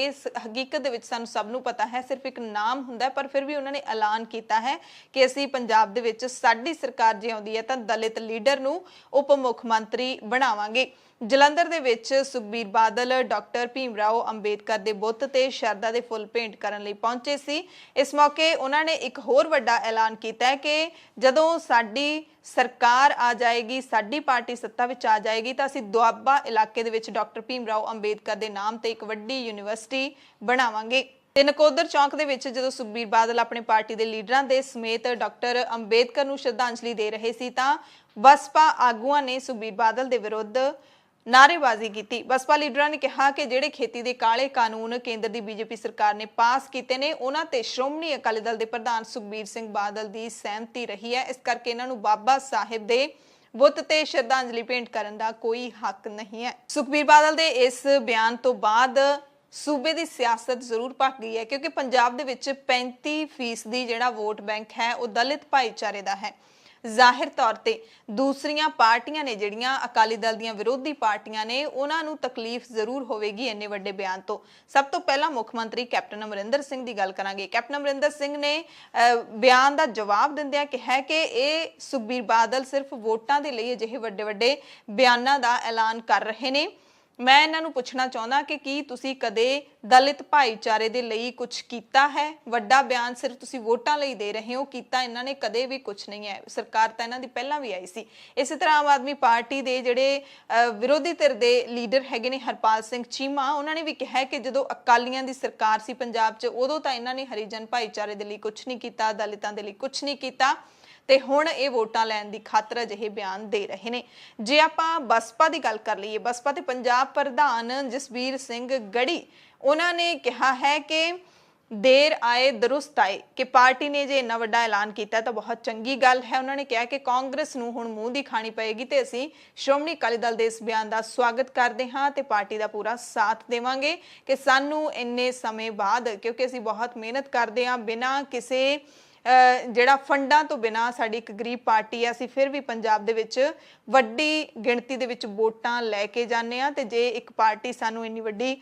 ਇਸ ਹਕੀਕਤ ਦੇ ਵਿੱਚ ਸਾਨੂੰ ਸਭ ਨੂੰ ਪਤਾ ਹੈ। ਸਿਰਫ ਇੱਕ ਨਾਮ ਹੁੰਦਾ, ਪਰ ਫਿਰ ਵੀ ਉਹਨਾਂ ਨੇ ਐਲਾਨ ਕੀਤਾ ਹੈ ਕਿ ਅਸੀਂ ਪੰਜਾਬ ਦੇ ਵਿੱਚ ਸਾਡੀ ਸਰਕਾਰ ਜੇ ਆਉਂਦੀ ਹੈ ਤਾਂ ਦਲਿਤ ਲੀਡਰ ਨੂੰ ਉਪ ਮੁੱਖ ਮੰਤਰੀ ਬਣਾਵਾਂਗੇ। ਜਲੰਧਰ ਦੇ ਵਿੱਚ ਸੁਖਬੀਰ ਬਾਦਲ ਡਾਕਟਰ ਭੀਮਰਾਓ ਅੰਬੇਦਕਰ ਦੇ ਬੁੱਤ ਤੇ ਸ਼ਰਧਾ ਦੇ ਫੁੱਲ ਭੇਂਟ ਕਰਨ ਲਈ ਪਹੁੰਚੇ ਸੀ। ਇਸ ਮੌਕੇ ਉਹਨਾਂ ਨੇ ਇੱਕ ਹੋਰ ਵੱਡਾ ਐਲਾਨ ਕੀਤਾ ਹੈ ਕਿ ਜਦੋਂ ਸਾਡੀ ਸਰਕਾਰ ਆ ਜਾਏਗੀ, ਸਾਡੀ ਪਾਰਟੀ ਸੱਤਾ ਵਿੱਚ ਆ ਜਾਏਗੀ ਤਾਂ ਅਸੀਂ ਦੁਆਬਾ ਇਲਾਕੇ ਦੇ ਵਿੱਚ ਡਾਕਟਰ ਭੀਮਰਾਓ ਅੰਬੇਦਕਰ ਦੇ ਨਾਮ ਤੇ ਇੱਕ ਵੱਡੀ ਯੂਨੀਵਰਸਿਟੀ ਬਣਾਵਾਂਗੇ। ਤੇ ਨਕੋਦਰ ਚੌਂਕ ਦੇ ਵਿੱਚ ਜਦੋਂ ਸੁਖਬੀਰ ਬਾਦਲ ਆਪਣੇ ਪਾਰਟੀ ਦੇ ਲੀਡਰਾਂ ਦੇ ਸਮੇਤ ਡਾਕਟਰ ਅੰਬੇਦਕਰ ਨੂੰ ਸ਼ਰਧਾਂਜਲੀ ਦੇ ਰਹੇ ਸੀ ਤਾਂ ਬਸਪਾ ਆਗੂਆਂ ਨੇ ਸੁਖਬੀਰ ਬਾਦਲ ਦੇ ਵਿਰੁੱਧ ਨਾਅਰੇਬਾਜ਼ੀ ਕੀਤੀ। ਬਸਪਾ ਲੀਡਰਾਂ ਨੇ ਕਿਹਾ ਕਿ ਜਿਹੜੇ ਖੇਤੀ ਦੇ ਕਾਲੇ ਕਾਨੂੰਨ ਕੇਂਦਰ ਦੀ ਬੀਜੇਪੀ ਸਰਕਾਰ ਨੇ ਪਾਸ ਕੀਤੇ ਨੇ ਉਹਨਾਂ ਤੇ ਸ਼੍ਰੋਮਣੀ ਅਕਾਲੀ ਦਲ ਦੇ ਪ੍ਰਧਾਨ ਸੁਖਬੀਰ ਸਿੰਘ ਬਾਦਲ ਦੀ ਸਹਿਮਤੀ ਰਹੀ ਹੈ, ਇਸ ਕਰਕੇ ਇਹਨਾਂ ਨੂੰ ਬਾਬਾ ਸਾਹਿਬ ਦੇ ਬੁੱਤ ਤੇ ਸ਼ਰਧਾਂਜਲੀ ਭੇਂਟ ਕਰਨ ਦਾ ਕੋਈ ਹੱਕ ਨਹੀਂ ਹੈ। ਸੁਖਬੀਰ ਬਾਦਲ ਦੇ ਇਸ ਬਿਆਨ ਤੋਂ ਬਾਅਦ ਸੂਬੇ ਦੀ ਸਿਆਸਤ ਜ਼ਰੂਰ ਭਖ ਗਈ ਹੈ, ਕਿਉਂਕਿ ਪੰਜਾਬ ਦੇ ਵਿੱਚ 35% ਜਿਹੜਾ ਵੋਟ ਬੈਂਕ ਹੈ ਉਹ ਦਲਿਤ ਭਾਈਚਾਰੇ ਦਾ ਹੈ। ਜ਼ਾਹਿਰ ਤੌਰ ਤੇ ਦੂਸਰੀਆਂ ਪਾਰਟੀਆਂ ਨੇ ਜਿਹੜੀਆਂ ਅਕਾਲੀ ਦਲ ਦੀਆਂ ਵਿਰੋਧੀ ਪਾਰਟੀਆਂ ਨੇ ਉਹਨਾਂ ਨੂੰ ਤਕਲੀਫ ਜ਼ਰੂਰ ਹੋਵੇਗੀ ਇੰਨੇ ਵੱਡੇ ਬਿਆਨ ਤੋਂ। ਸਭ ਤੋਂ ਪਹਿਲਾਂ ਮੁੱਖ ਮੰਤਰੀ ਕੈਪਟਨ ਅਮਰਿੰਦਰ ਸਿੰਘ ਦੀ ਗੱਲ ਕਰਾਂਗੇ। ਕੈਪਟਨ ਅਮਰਿੰਦਰ ਸਿੰਘ ਨੇ ਬਿਆਨ ਦਾ ਜਵਾਬ ਦਿੰਦਿਆਂ ਕਿਹਾ ਕਿ ਇਹ ਸੁਖਬੀਰ ਬਾਦਲ ਸਿਰਫ ਵੋਟਾਂ ਦੇ ਲਈ ਅਜਿਹੇ ਵੱਡੇ ਬਿਆਨਾਂ ਦਾ ਐਲਾਨ ਕਰ ਰਹੇ ਨੇ। ਮੈਂ ਇਹਨਾਂ ਨੂੰ ਪੁੱਛਣਾ ਚਾਹੁੰਦਾ ਕਿ ਕੀ ਤੁਸੀਂ ਕਦੇ ਦਲਿਤ ਭਾਈਚਾਰੇ ਦੇ ਲਈ ਕੁਝ ਕੀਤਾ ਹੈ? ਵੱਡਾ ਬਿਆਨ ਸਿਰਫ ਤੁਸੀਂ ਵੋਟਾਂ ਲਈ ਦੇ ਰਹੇ ਹੋ, ਕੀਤਾ ਇਹਨਾਂ ਨੇ ਕਦੇ ਵੀ ਕੁਝ ਨਹੀਂ ਹੈ। ਸਰਕਾਰ ਤਾਂ ਇਹਨਾਂ ਦੀ ਪਹਿਲਾਂ ਵੀ ਆਈ ਸੀ। ਇਸੇ ਤਰ੍ਹਾਂ ਆਮ ਆਦਮੀ ਪਾਰਟੀ ਦੇ ਜਿਹੜੇ ਵਿਰੋਧੀ ਧਿਰ ਦੇ ਲੀਡਰ ਹੈਗੇ ਨੇ ਹਰਪਾਲ ਸਿੰਘ ਚੀਮਾ, ਉਹਨਾਂ ਨੇ ਵੀ ਕਿਹਾ ਕਿ ਜਦੋਂ ਅਕਾਲੀਆਂ ਦੀ ਸਰਕਾਰ ਸੀ ਪੰਜਾਬ 'ਚ ਉਦੋਂ ਤਾਂ ਇਹਨਾਂ ਨੇ ਹਰੀਜਨ ਭਾਈਚਾਰੇ ਦੇ ਲਈ ਕੁਝ ਨਹੀਂ ਕੀਤਾ, ਦਲਿਤਾਂ ਦੇ ਲਈ ਕੁਝ ਨਹੀਂ ਕੀਤਾ ਤੇ ਹੁਣ ਇਹ ਵੋਟਾਂ ਲੈਣ ਦੀ ਖਾਤਰ ਅਜਿਹੇ ਬਿਆਨ ਦੇ ਰਹੇ ਨੇ। ਜੇ ਆਪਾਂ ਬਸਪਾ ਦੀ ਗੱਲ ਕਰ ਲਈਏ, ਬਸਪਾ ਤੇ ਪੰਜਾਬ ਪ੍ਰਧਾਨ ਜਸਬੀਰ ਸਿੰਘ ਗੜੀ ਉਹਨਾਂ ਨੇ ਕਿਹਾ ਹੈ ਕਿ ਦੇਰ ਆਏ ਦਰੁਸਤ ਆਏ, ਕਿ ਪਾਰਟੀ ਨੇ ਜੇ ਇੰਨਾ ਵੱਡਾ ਐਲਾਨ ਕੀਤਾ ਤਾਂ ਬਹੁਤ ਚੰਗੀ ਗੱਲ ਹੈ। ਉਹਨਾਂ ਨੇ ਕਿਹਾ ਕਿ ਕਾਂਗਰਸ ਨੂੰ ਹੁਣ ਮੂੰਹ ਦੀ ਖਾਣੀ ਪਏਗੀ ਤੇ ਅਸੀਂ ਸ਼੍ਰੋਮਣੀ ਅਕਾਲੀ ਦਲ ਦੇ ਇਸ ਬਿਆਨ ਦਾ ਸਵਾਗਤ ਕਰਦੇ ਹਾਂ ਤੇ ਪਾਰਟੀ ਦਾ ਪੂਰਾ ਸਾਥ ਦੇਵਾਂਗੇ ਕਿ ਸਾਨੂੰ ਇੰਨੇ ਸਮੇਂ ਬਾਅਦ, ਕਿਉਂਕਿ ਅਸੀਂ ਬਹੁਤ ਮਿਹਨਤ ਕਰਦੇ ਹਾਂ, ਬਿਨਾਂ ਕਿਸੇ ਜਿਹੜਾ ਫੰਡਾਂ ਤੋਂ ਬਿਨਾਂ ਸਾਡੀ ਇੱਕ ਗਰੀਬ ਪਾਰਟੀ ਹੈ, ਅਸੀਂ ਫਿਰ ਵੀ ਪੰਜਾਬ ਦੇ ਵਿੱਚ ਵੱਡੀ ਗਿਣਤੀ ਦੇ ਵਿੱਚ ਵੋਟਾਂ ਲੈ ਕੇ ਜਾਂਦੇ ਹਾਂ ਤੇ ਜੇ ਇੱਕ ਪਾਰਟੀ ਸਾਨੂੰ ਇੰਨੀ ਵੱਡੀ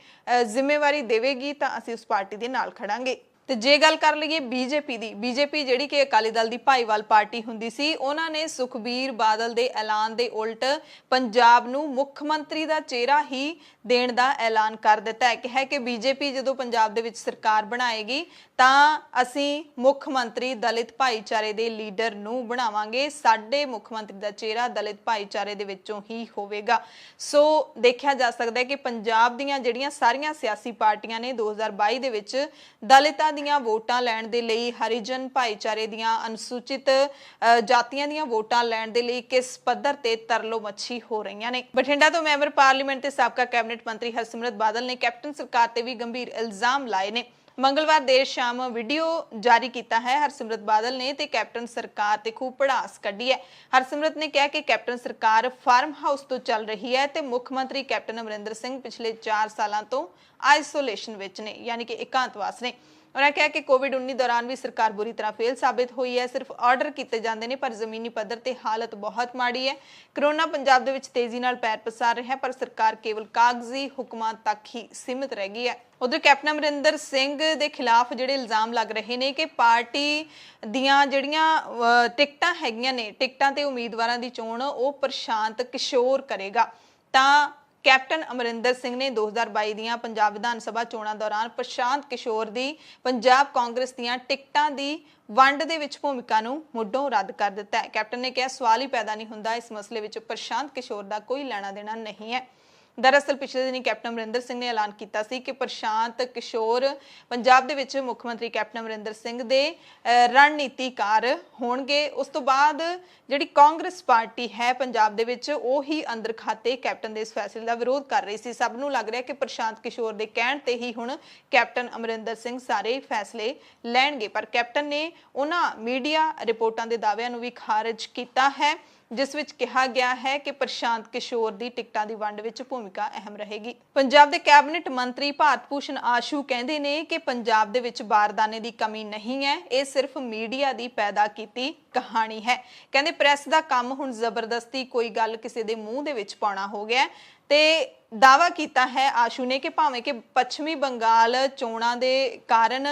ਜ਼ਿੰਮੇਵਾਰੀ ਦੇਵੇਗੀ ਤਾਂ ਅਸੀਂ ਉਸ ਪਾਰਟੀ ਦੇ ਨਾਲ ਖੜਾਂਗੇ। ਤੇ ਜੇ ਗੱਲ ਕਰ ਲਈਏ ਬੀਜੇਪੀ ਦੀ, ਬੀਜੇਪੀ ਜਿਹੜੀ ਕਿ ਅਕਾਲੀ ਦਲ ਦੀ ਭਾਈਵਾਲ ਪਾਰਟੀ ਹੁੰਦੀ ਸੀ, ਉਹਨਾਂ ਨੇ ਸੁਖਬੀਰ ਬਾਦਲ ਦੇ ਐਲਾਨ ਦੇ ਉਲਟ ਪੰਜਾਬ ਨੂੰ ਮੁੱਖ ਮੰਤਰੀ ਦਾ ਚਿਹਰਾ ਹੀ ਦੇਣ ਦਾ ਐਲਾਨ ਕਰ ਦਿੱਤਾ ਹੈ। ਕਿਹਾ ਕਿ ਬੀਜੇਪੀ ਜਦੋਂ ਪੰਜਾਬ ਦੇ ਵਿੱਚ ਸਰਕਾਰ ਬਣਾਏਗੀ ਤਾਂ ਅਸੀਂ ਮੁੱਖ ਮੰਤਰੀ ਦਲਿਤ ਭਾਈਚਾਰੇ ਦੇ ਲੀਡਰ ਨੂੰ ਬਣਾਵਾਂਗੇ, ਸਾਡੇ ਮੁੱਖ ਮੰਤਰੀ ਦਾ ਚਿਹਰਾ ਦਲਿਤ ਭਾਈਚਾਰੇ ਦੇ ਵਿੱਚੋਂ ਹੀ ਹੋਵੇਗਾ। ਸੋ ਦੇਖਿਆ ਜਾ ਸਕਦਾ ਹੈ ਕਿ ਪੰਜਾਬ ਦੀਆਂ ਜਿਹੜੀਆਂ ਸਾਰੀਆਂ ਸਿਆਸੀ ਪਾਰਟੀਆਂ ਨੇ 2022 ਦੇ ਵਿੱਚ ਦਲਿਤਾਂ ਦੀਆਂ ਵੋਟਾਂ ਲੈਣ ਦੇ ਲਈ, ਹਰੀਜਨ ਭਾਈਚਾਰੇ ਦੀਆਂ, ਅਨੁਸੂਚਿਤ ਜਾਤੀਆਂ ਦੀਆਂ ਵੋਟਾਂ ਲੈਣ ਦੇ ਲਈ ਕਿਸ ਪੱਧਰ ਤੇ ਤਰਲੋ ਮੱਛੀ ਹੋ ਰਹੀਆਂ ਨੇ। ਬਠਿੰਡਾ ਤੋਂ ਮੈਂਬਰ ਪਾਰਲੀਮੈਂਟ ਤੇ ਸਾਬਕਾ ਕੈਬਨਿਟ ਮੰਤਰੀ ਹਰਸਿਮਰਤ ਬਾਦਲ ਨੇ ਕੈਪਟਨ ਸਰਕਾਰ ਤੇ ਵੀ ਗੰਭੀਰ ਇਲਜ਼ਾਮ ਲਾਏ ਨੇ। ਮੰਗਲਵਾਰ ਦੇਰ ਸ਼ਾਮ ਵੀਡੀਓ ਜਾਰੀ ਕੀਤਾ ਹੈ ਹਰਸਿਮਰਤ ਬਾਦਲ ਨੇ ਤੇ ਕੈਪਟਨ ਸਰਕਾਰ ਤੇ ਖੂਬ ਭੜਾਸ ਕੱਢੀ ਹੈ। ਹਰਸਿਮਰਤ ਨੇ ਕਿਹਾ ਕਿ ਕੈਪਟਨ ਸਰਕਾਰ ਫਾਰਮ ਹਾਊਸ ਤੋਂ ਚੱਲ ਰਹੀ ਹੈ ਤੇ ਮੁੱਖ ਮੰਤਰੀ ਕੈਪਟਨ ਅਮਰਿੰਦਰ ਸਿੰਘ ਪਿਛਲੇ 4 ਸਾਲਾਂ ਤੋਂ ਆਈਸੋਲੇਸ਼ਨ ਵਿੱਚ ਨੇ, ਯਾਨੀ ਕਿ ਇਕਾਂਤਵਾਸ ਨੇ। ਉਹਨਾਂ ਕਿਹਾ ਕਿ ਕੋਵਿਡ-19 ਦੌਰਾਨ ਵੀ ਸਰਕਾਰ ਬੁਰੀ ਤਰ੍ਹਾਂ ਫੇਲ ਸਾਬਿਤ ਹੋਈ ਹੈ। ਸਿਰਫ ਆਰਡਰ ਕੀਤੇ ਜਾਂਦੇ ਨੇ ਪਰ ਜ਼ਮੀਨੀ ਪੱਧਰ ਤੇ ਹਾਲਤ ਬਹੁਤ ਮਾੜੀ ਹੈ। ਕਰੋਨਾ ਪੰਜਾਬ ਦੇ ਵਿੱਚ ਤੇਜ਼ੀ ਨਾਲ ਪੈਰ ਪਸਾਰ ਰਿਹਾ ਪਰ ਸਰਕਾਰ ਕੇਵਲ ਕਾਗਜ਼ੀ ਹੁਕਮਾਂ ਤੱਕ ਹੀ ਸੀਮਿਤ ਰਹਿ ਗਈ ਹੈ। ਉਧਰ ਕੈਪਟਨ ਅਮਰਿੰਦਰ ਸਿੰਘ ਦੇ ਖਿਲਾਫ ਜਿਹੜੇ ਇਲਜ਼ਾਮ ਲੱਗ ਰਹੇ ਨੇ ਕਿ ਪਾਰਟੀ ਦੀਆਂ ਜਿਹੜੀਆਂ ਟਿਕਟਾਂ ਹੈਗੀਆਂ ਨੇ, ਟਿਕਟਾਂ ਤੇ ਉਮੀਦਵਾਰਾਂ ਦੀ ਚੋਣ ਉਹ ਪ੍ਰਸ਼ਾਂਤ ਕਿਸ਼ੋਰ ਕਰੇਗਾ, ਤਾਂ ਕੈਪਟਨ ਅਮਰਿੰਦਰ ਸਿੰਘ ਨੇ 2022 ਦੀਆਂ ਪੰਜਾਬ ਵਿਧਾਨ ਸਭਾ ਚੋਣਾਂ ਦੌਰਾਨ ਪ੍ਰਸ਼ਾਂਤ ਕਿਸ਼ੋਰ ਦੀ ਪੰਜਾਬ ਕਾਂਗਰਸ ਦੀਆਂ ਟਿਕਟਾਂ ਦੀ ਵੰਡ ਦੇ ਵਿੱਚ ਭੂਮਿਕਾ ਨੂੰ ਮੁੱਢੋਂ ਰੱਦ ਕਰ ਦਿੱਤਾ ਹੈ। ਕੈਪਟਨ ਨੇ ਕਿਹਾ ਸਵਾਲ ਹੀ ਪੈਦਾ ਨਹੀਂ ਹੁੰਦਾ, ਇਸ ਮਸਲੇ ਵਿੱਚ ਪ੍ਰਸ਼ਾਂਤ ਕਿਸ਼ੋਰ ਦਾ ਕੋਈ ਲੈਣਾ ਦੇਣਾ ਨਹੀਂ ਹੈ। दरअसल पिछले दिनी कैप्टन अमरिंदर सिंह ने ऐलान किया सी कि प्रशांत किशोर पंजाब दे विच मुख मंत्री कैप्टन अमरिंदर सिंह दे रणनीतिकार होणगे। उस तो बाद जिहड़ी कांग्रेस पार्टी है पंजाब दे विच ओही अंदर खाते कैप्टन दे इस फैसले का विरोध कर रही सी। सब नूं लग रहा कि प्रशांत किशोर दे कहण ते ही हुण कैप्टन अमरिंदर सिंह सारे फैसले लैणगे, पर कैप्टन ने उन्हां मीडिया रिपोर्टां दे दाअविआं नूं वी खारिज कीता है जिस विच कहा गया है कि प्रशांत किशोर दी टिकटां दी वंड विच भूमिका अहम रहेगी। पंजाब दे कैबिनेट मंत्री भारत भूषण आशू कहंदे ने कि पंजाब दे विच बारदाने दी कमी नहीं है, ये सिर्फ मीडिया दी पैदा कीती कहानी है। कहंदे प्रैस दा काम हुण जबरदस्ती कोई गल किसी दे मूंह दे विच पाउणा हो गया ते दावा कीता है आशू ने कि भावें कि पश्चिमी बंगाल चोणां दे कारण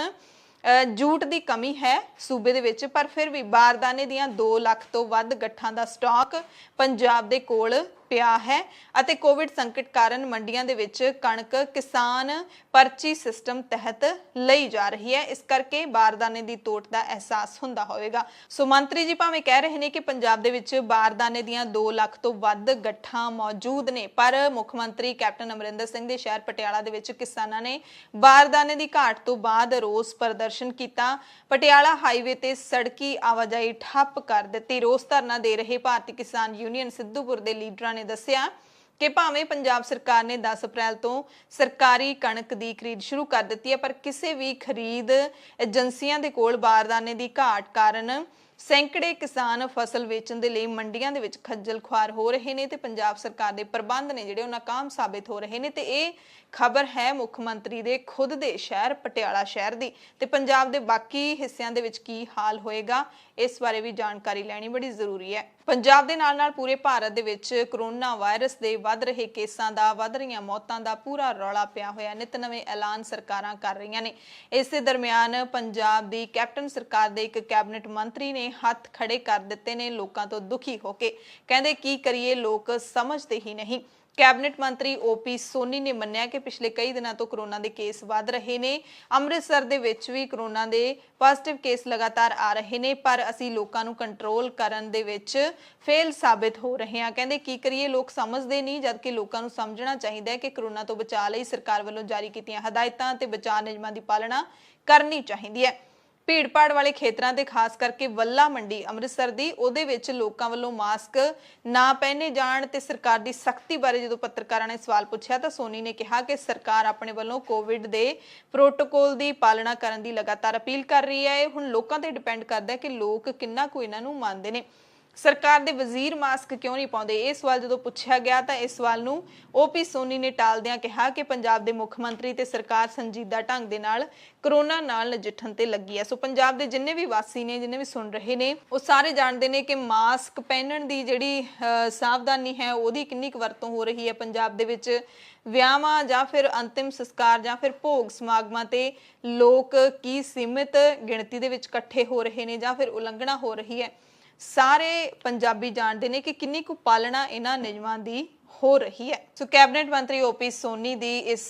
जूट की कमी है सूबे दे विच, पर फिर भी बारदाने दियां 2 लाख तो वध गट्ठां दा स्टॉक पंजाब दे कोल पिया है अते कोविड संकट कारण मंडियां दे विच कणक किसान परची सिस्टम तहत लई जा रही है, इस करके बारदाने दी तोट दा एहसास हुंदा होवेगा। सो मंत्री जी भावें कह रहे ने कि पंजाब दे विच बारदाने दियां 2 लाख तो वध गट्ठां मौजूद ने, पर मुख मंत्री कैप्टन अमरिंदर सिंह दे शहर पटियाला दे विच किसानां ने बारदाने दी घाट तो बाद रोस प्रदर्शन कीता। पटियाला हाईवे ते सड़की आवाजाही ठप कर दित्ती। रोस धरना दे रहे भारतीय किसान यूनियन सिद्धूपुर दे लीडरां ने दस्सिया कि भावें पंजाब सरकार ने 10 अप्रैल तो सरकारी कणक की खरीद शुरू कर दी है, पर किसी भी खरीद एजेंसियां दे कोल बारदाने की घाट कारण सैकड़े किसान फसल वेचण दे लई मंडियां दे विच खज्जल खुआर हो रहे ने ते पंजाब सरकार दे प्रबंध ने जिहड़े नाकाम साबित हो रहे ने। ते इह खबर है मुख मंत्री दे खुद दे शहर पटियाला शहर दी। ते पंजाब दे बाकी हिस्सिਆਂ ਦੇ ਵਿੱਚ ਕੀ हाल होएगा इस बारे भी जानकारी लैनी बड़ी जरूरी है। पंजाब दे नाल नाल पूरे भारत दे विच कोरोना वायरस दे वध रहे केसां दा वध रहीआं मौतां दा पूरा रौला पिया होया नित नवें ऐलान सरकारां कर रहीआं ने। इस दे दरमियान पंजाब दी कैप्टन सरकार दे एक कैबिनेट मंत्री ने हत्थ खड़े कर दिते ने लोकां तो दुखी होके। कहंदे की करिए लोक समझते ही नहीं। कैबिनेट मंत्री ओपी सोनी ने मन्निया कि पिछले कई दिनों तो कोरोना के केस वध रहे ने। अमृतसर दे विच भी कोरोना के पॉजिटिव केस लगातार आ रहे ने, पर असी लोकां नूं कंट्रोल करन दे विच फेल साबित हो रहे हैं। कहंदे की करिए लोग समझते नहीं, जबकि लोकां नूं समझना चाहिए है कि कोरोना तो बचाव लई सरकार वल्लों जारी कीतियां हदायतां ते बचाव नियमां दी पालना करनी चाहिए है। भीड़ भाड़ वाले खेतरां ते खास करके वल्ला मंडी अमृतसर दी ਉਹਦੇ ਵਿੱਚ ਲੋਕਾਂ ਵੱਲੋਂ ਮਾਸਕ ਨਾ ਪਹਿਨੇ ਜਾਣ ਤੇ ਸਰਕਾਰ ਦੀ ਸਖਤੀ ਬਾਰੇ ਜਦੋਂ ਪੱਤਰਕਾਰਾਂ ਨੇ ਸਵਾਲ ਪੁੱਛਿਆ ਤਾਂ ਸੋਨੀ ਨੇ ਕਿਹਾ ਕਿ ਸਰਕਾਰ ਆਪਣੇ ਵੱਲੋਂ ਕੋਵਿਡ ਦੇ ਪ੍ਰੋਟੋਕੋਲ ਦੀ ਪਾਲਣਾ ਕਰਨ ਦੀ ਲਗਾਤਾਰ ਅਪੀਲ ਕਰ ਰਹੀ ਹੈ। ਇਹ ਹੁਣ ਲੋਕਾਂ ਤੇ ਡਿਪੈਂਡ ਕਰਦਾ ਹੈ ਕਿ ਲੋਕ ਕਿੰਨਾ ਕੁ ਇਹਨਾਂ ਨੂੰ ਮੰਨਦੇ ਨੇ। सरकार दे वजीर मास्क क्यों नहीं पाउंदे, इह सवाल जदों पुछया गया तो इस सवाल नूं ओपी सोनी ने टालदिआं कहा कि पंजाब दे मुख मंत्री ते सरकार संजीदा ढंग दे नाल कोरोना नाल नजिठण ते लगी है। सो पंजाब दे जिन्ने भी वासी ने जिन्ने भी सुन रहे ने वो सारे जानते हैं कि मास्क पहनण दी जिहड़ी सावधानी है ਉਹਦੀ किन्नी क वरतों हो रही है। पंजाब दे विच ਵਿਆਹਾਂ ਜਾਂ ਫਿਰ अंतिम संस्कार ਜਾਂ ਫਿਰ ਭੋਗ ਸਮਾਗਮਾਂ ਤੇ ਲੋਕ ਕੀ ਸੀਮਿਤ ਗਿਣਤੀ ਦੇ ਵਿੱਚ ਇਕੱਠੇ ਹੋ ਰਹੇ ਨੇ ਜਾਂ ਫਿਰ ਉਲੰਘਣਾ ਹੋ ਰਹੀ ਹੈ। सारे पंजाबी जानते हैं कि किन्नी कु पालना इन्हां नियमां दी हो रही है। सो कैबिनेट मंत्री ओपी सोनी दी इस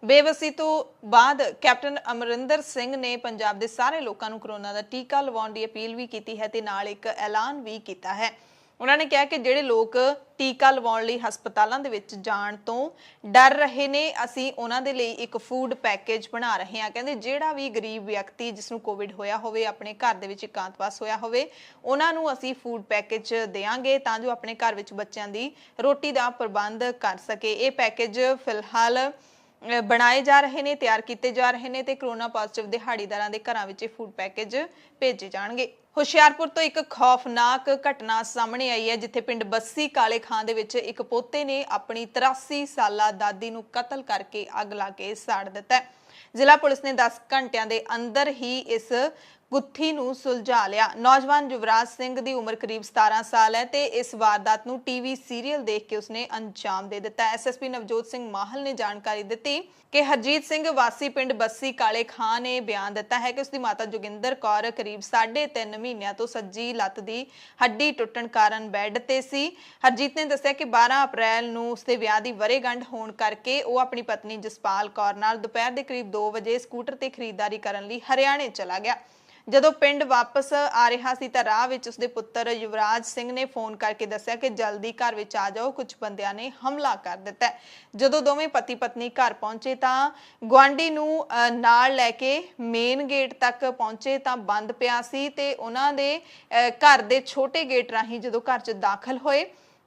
बेवसी तो बाद कैप्टन अमरिंदर सिंह ने पंजाब के सारे लोगों को कोरोना का टीका लवाउण दी अपील भी की है ते नाल एक ऐलान भी किया है। उन्होंने कहा कि जिहड़े लोग टीका लवाउण लई हस्पतालों दे विच जाण तो डर रहे ने, असीं उन्हां दे लई एक फूड पैकेज बना रहे हैं। कहंदे जिहड़ा भी गरीब व्यक्ति जिसनूं कोविड होया होवे अपने घर दे विच एकांतवास होया होवे उन्हां नूं असीं फूड पैकेज देवांगे तां जो अपने घर विच बच्चों की रोटी का प्रबंध कर सके। ये पैकेज फिलहाल बनाए जा रहे ने, तैयार किए जा रहे हैं, तो कोरोना पॉजिटिव दिहाड़ीदारां दे घरां विच फूड पैकेज भेजे जाणगे। ਹੁਸ਼ਿਆਰਪੁਰ ਤੋਂ ਇੱਕ ਖੌਫਨਾਕ ਘਟਨਾ ਸਾਹਮਣੇ ਆਈ ਹੈ ਜਿੱਥੇ ਪਿੰਡ ਬੱਸੀ ਕਾਲੇ ਖਾਂ ਦੇ ਵਿੱਚ ਇੱਕ ਪੋਤੇ ਨੇ ਆਪਣੀ 83 ਸਾਲਾ ਦਾਦੀ ਨੂੰ ਕਤਲ ਕਰਕੇ ਅੱਗ ਲਾ ਕੇ ਸਾੜ ਦਿੱਤਾ। ਜ਼ਿਲ੍ਹਾ ਪੁਲਿਸ ਨੇ 10 ਘੰਟਿਆਂ ਦੇ ਅੰਦਰ ਹੀ ਇਸ ਗੁੱਥੀ ਨੂੰ ਸੁਲਝਾ ਲਿਆ। ਨੌਜਵਾਨ ਯੁਵਰਾਜ ਸਿੰਘ ਦੀ ਉਮਰ ਕਰੀਬ 17 ਸਾਲ ਹੈ ਤੇ ਇਸ ਵਾਰਦਾਤ ਨੂੰ ਟੀਵੀ ਸੀਰੀਅਲ ਦੇਖ ਕੇ ਉਸਨੇ ਅੰਜਾਮ ਦੇ ਦਿੱਤਾ। ਐਸਐਸਪੀ ਨਵਜੋਤ ਸਿੰਘ ਮਾਹਲ ਨੇ ਜਾਣਕਾਰੀ ਦਿੱਤੀ ਕਿ ਹਰਜੀਤ ਸਿੰਘ ਵਾਸੀ ਪਿੰਡ ਬੱਸੀ ਕਾਲੇ ਖਾਂ ਨੇ ਬਿਆਨ ਦਿੱਤਾ ਹੈ ਕਿ ਉਸਦੀ ਮਾਤਾ ਜੋਗਿੰਦਰ ਕੌਰ ਕਰੀਬ 3.5 ਮਹੀਨਿਆਂ ਤੋਂ ਸੱਜੀ ਲੱਤ ਦੀ ਹੱਡੀ ਟੁੱਟਣ ਕਾਰਨ ਬੈੱਡ ਤੇ ਸੀ। ਹਰਜੀਤ ਨੇ ਦੱਸਿਆ ਕਿ 12 ਅਪ੍ਰੈਲ ਨੂੰ ਉਸਦੇ ਵਿਆਹ ਦੀ ਵਰ੍ਹੇਗੰਢ ਹੋਣ ਕਰਕੇ ਉਹ ਆਪਣੀ ਪਤਨੀ ਜਸਪਾਲ ਕੌਰ ਨਾਲ ਦੁਪਹਿਰ ਦੇ ਕਰੀਬ 2 ਵਜੇ ਸਕੂਟਰ ਤੇ ਖਰੀਦਦਾਰੀ ਕਰਨ ਲਈ ਹਰਿਆਣੇ ਚਲਾ ਗਿਆ। ਜਦੋਂ ਪਿੰਡ ਵਾਪਸ ਆ ਰਿਹਾ ਸੀ ਤਾਂ ਰਾਹ ਵਿੱਚ ਉਸਦੇ ਪੁੱਤਰ ਯੁਵਰਾਜ ਸਿੰਘ ਨੇ ਫੋਨ ਕਰਕੇ ਦੱਸਿਆ ਕਿ ਜਲਦੀ ਘਰ ਵਿੱਚ ਆ ਜਾਓ, ਕੁਝ ਬੰਦਿਆਂ ਨੇ ਹਮਲਾ ਕਰ ਦਿੱਤਾ। ਜਦੋਂ ਦੋਵੇਂ ਪਤੀ ਪਤਨੀ ਘਰ ਪਹੁੰਚੇ ਤਾਂ ਗੁਆਂਢੀ ਨੂੰ ਨਾਲ ਲੈ ਕੇ ਮੇਨ ਗੇਟ ਤੱਕ ਪਹੁੰਚੇ ਤਾਂ ਬੰਦ ਪਿਆ ਸੀ ਤੇ ਉਹਨਾਂ ਦੇ ਘਰ ਦੇ ਛੋਟੇ ਗੇਟ ਰਾਹੀਂ ਜਦੋਂ ਘਰ 'ਚ ਦਾਖਲ ਹੋਏ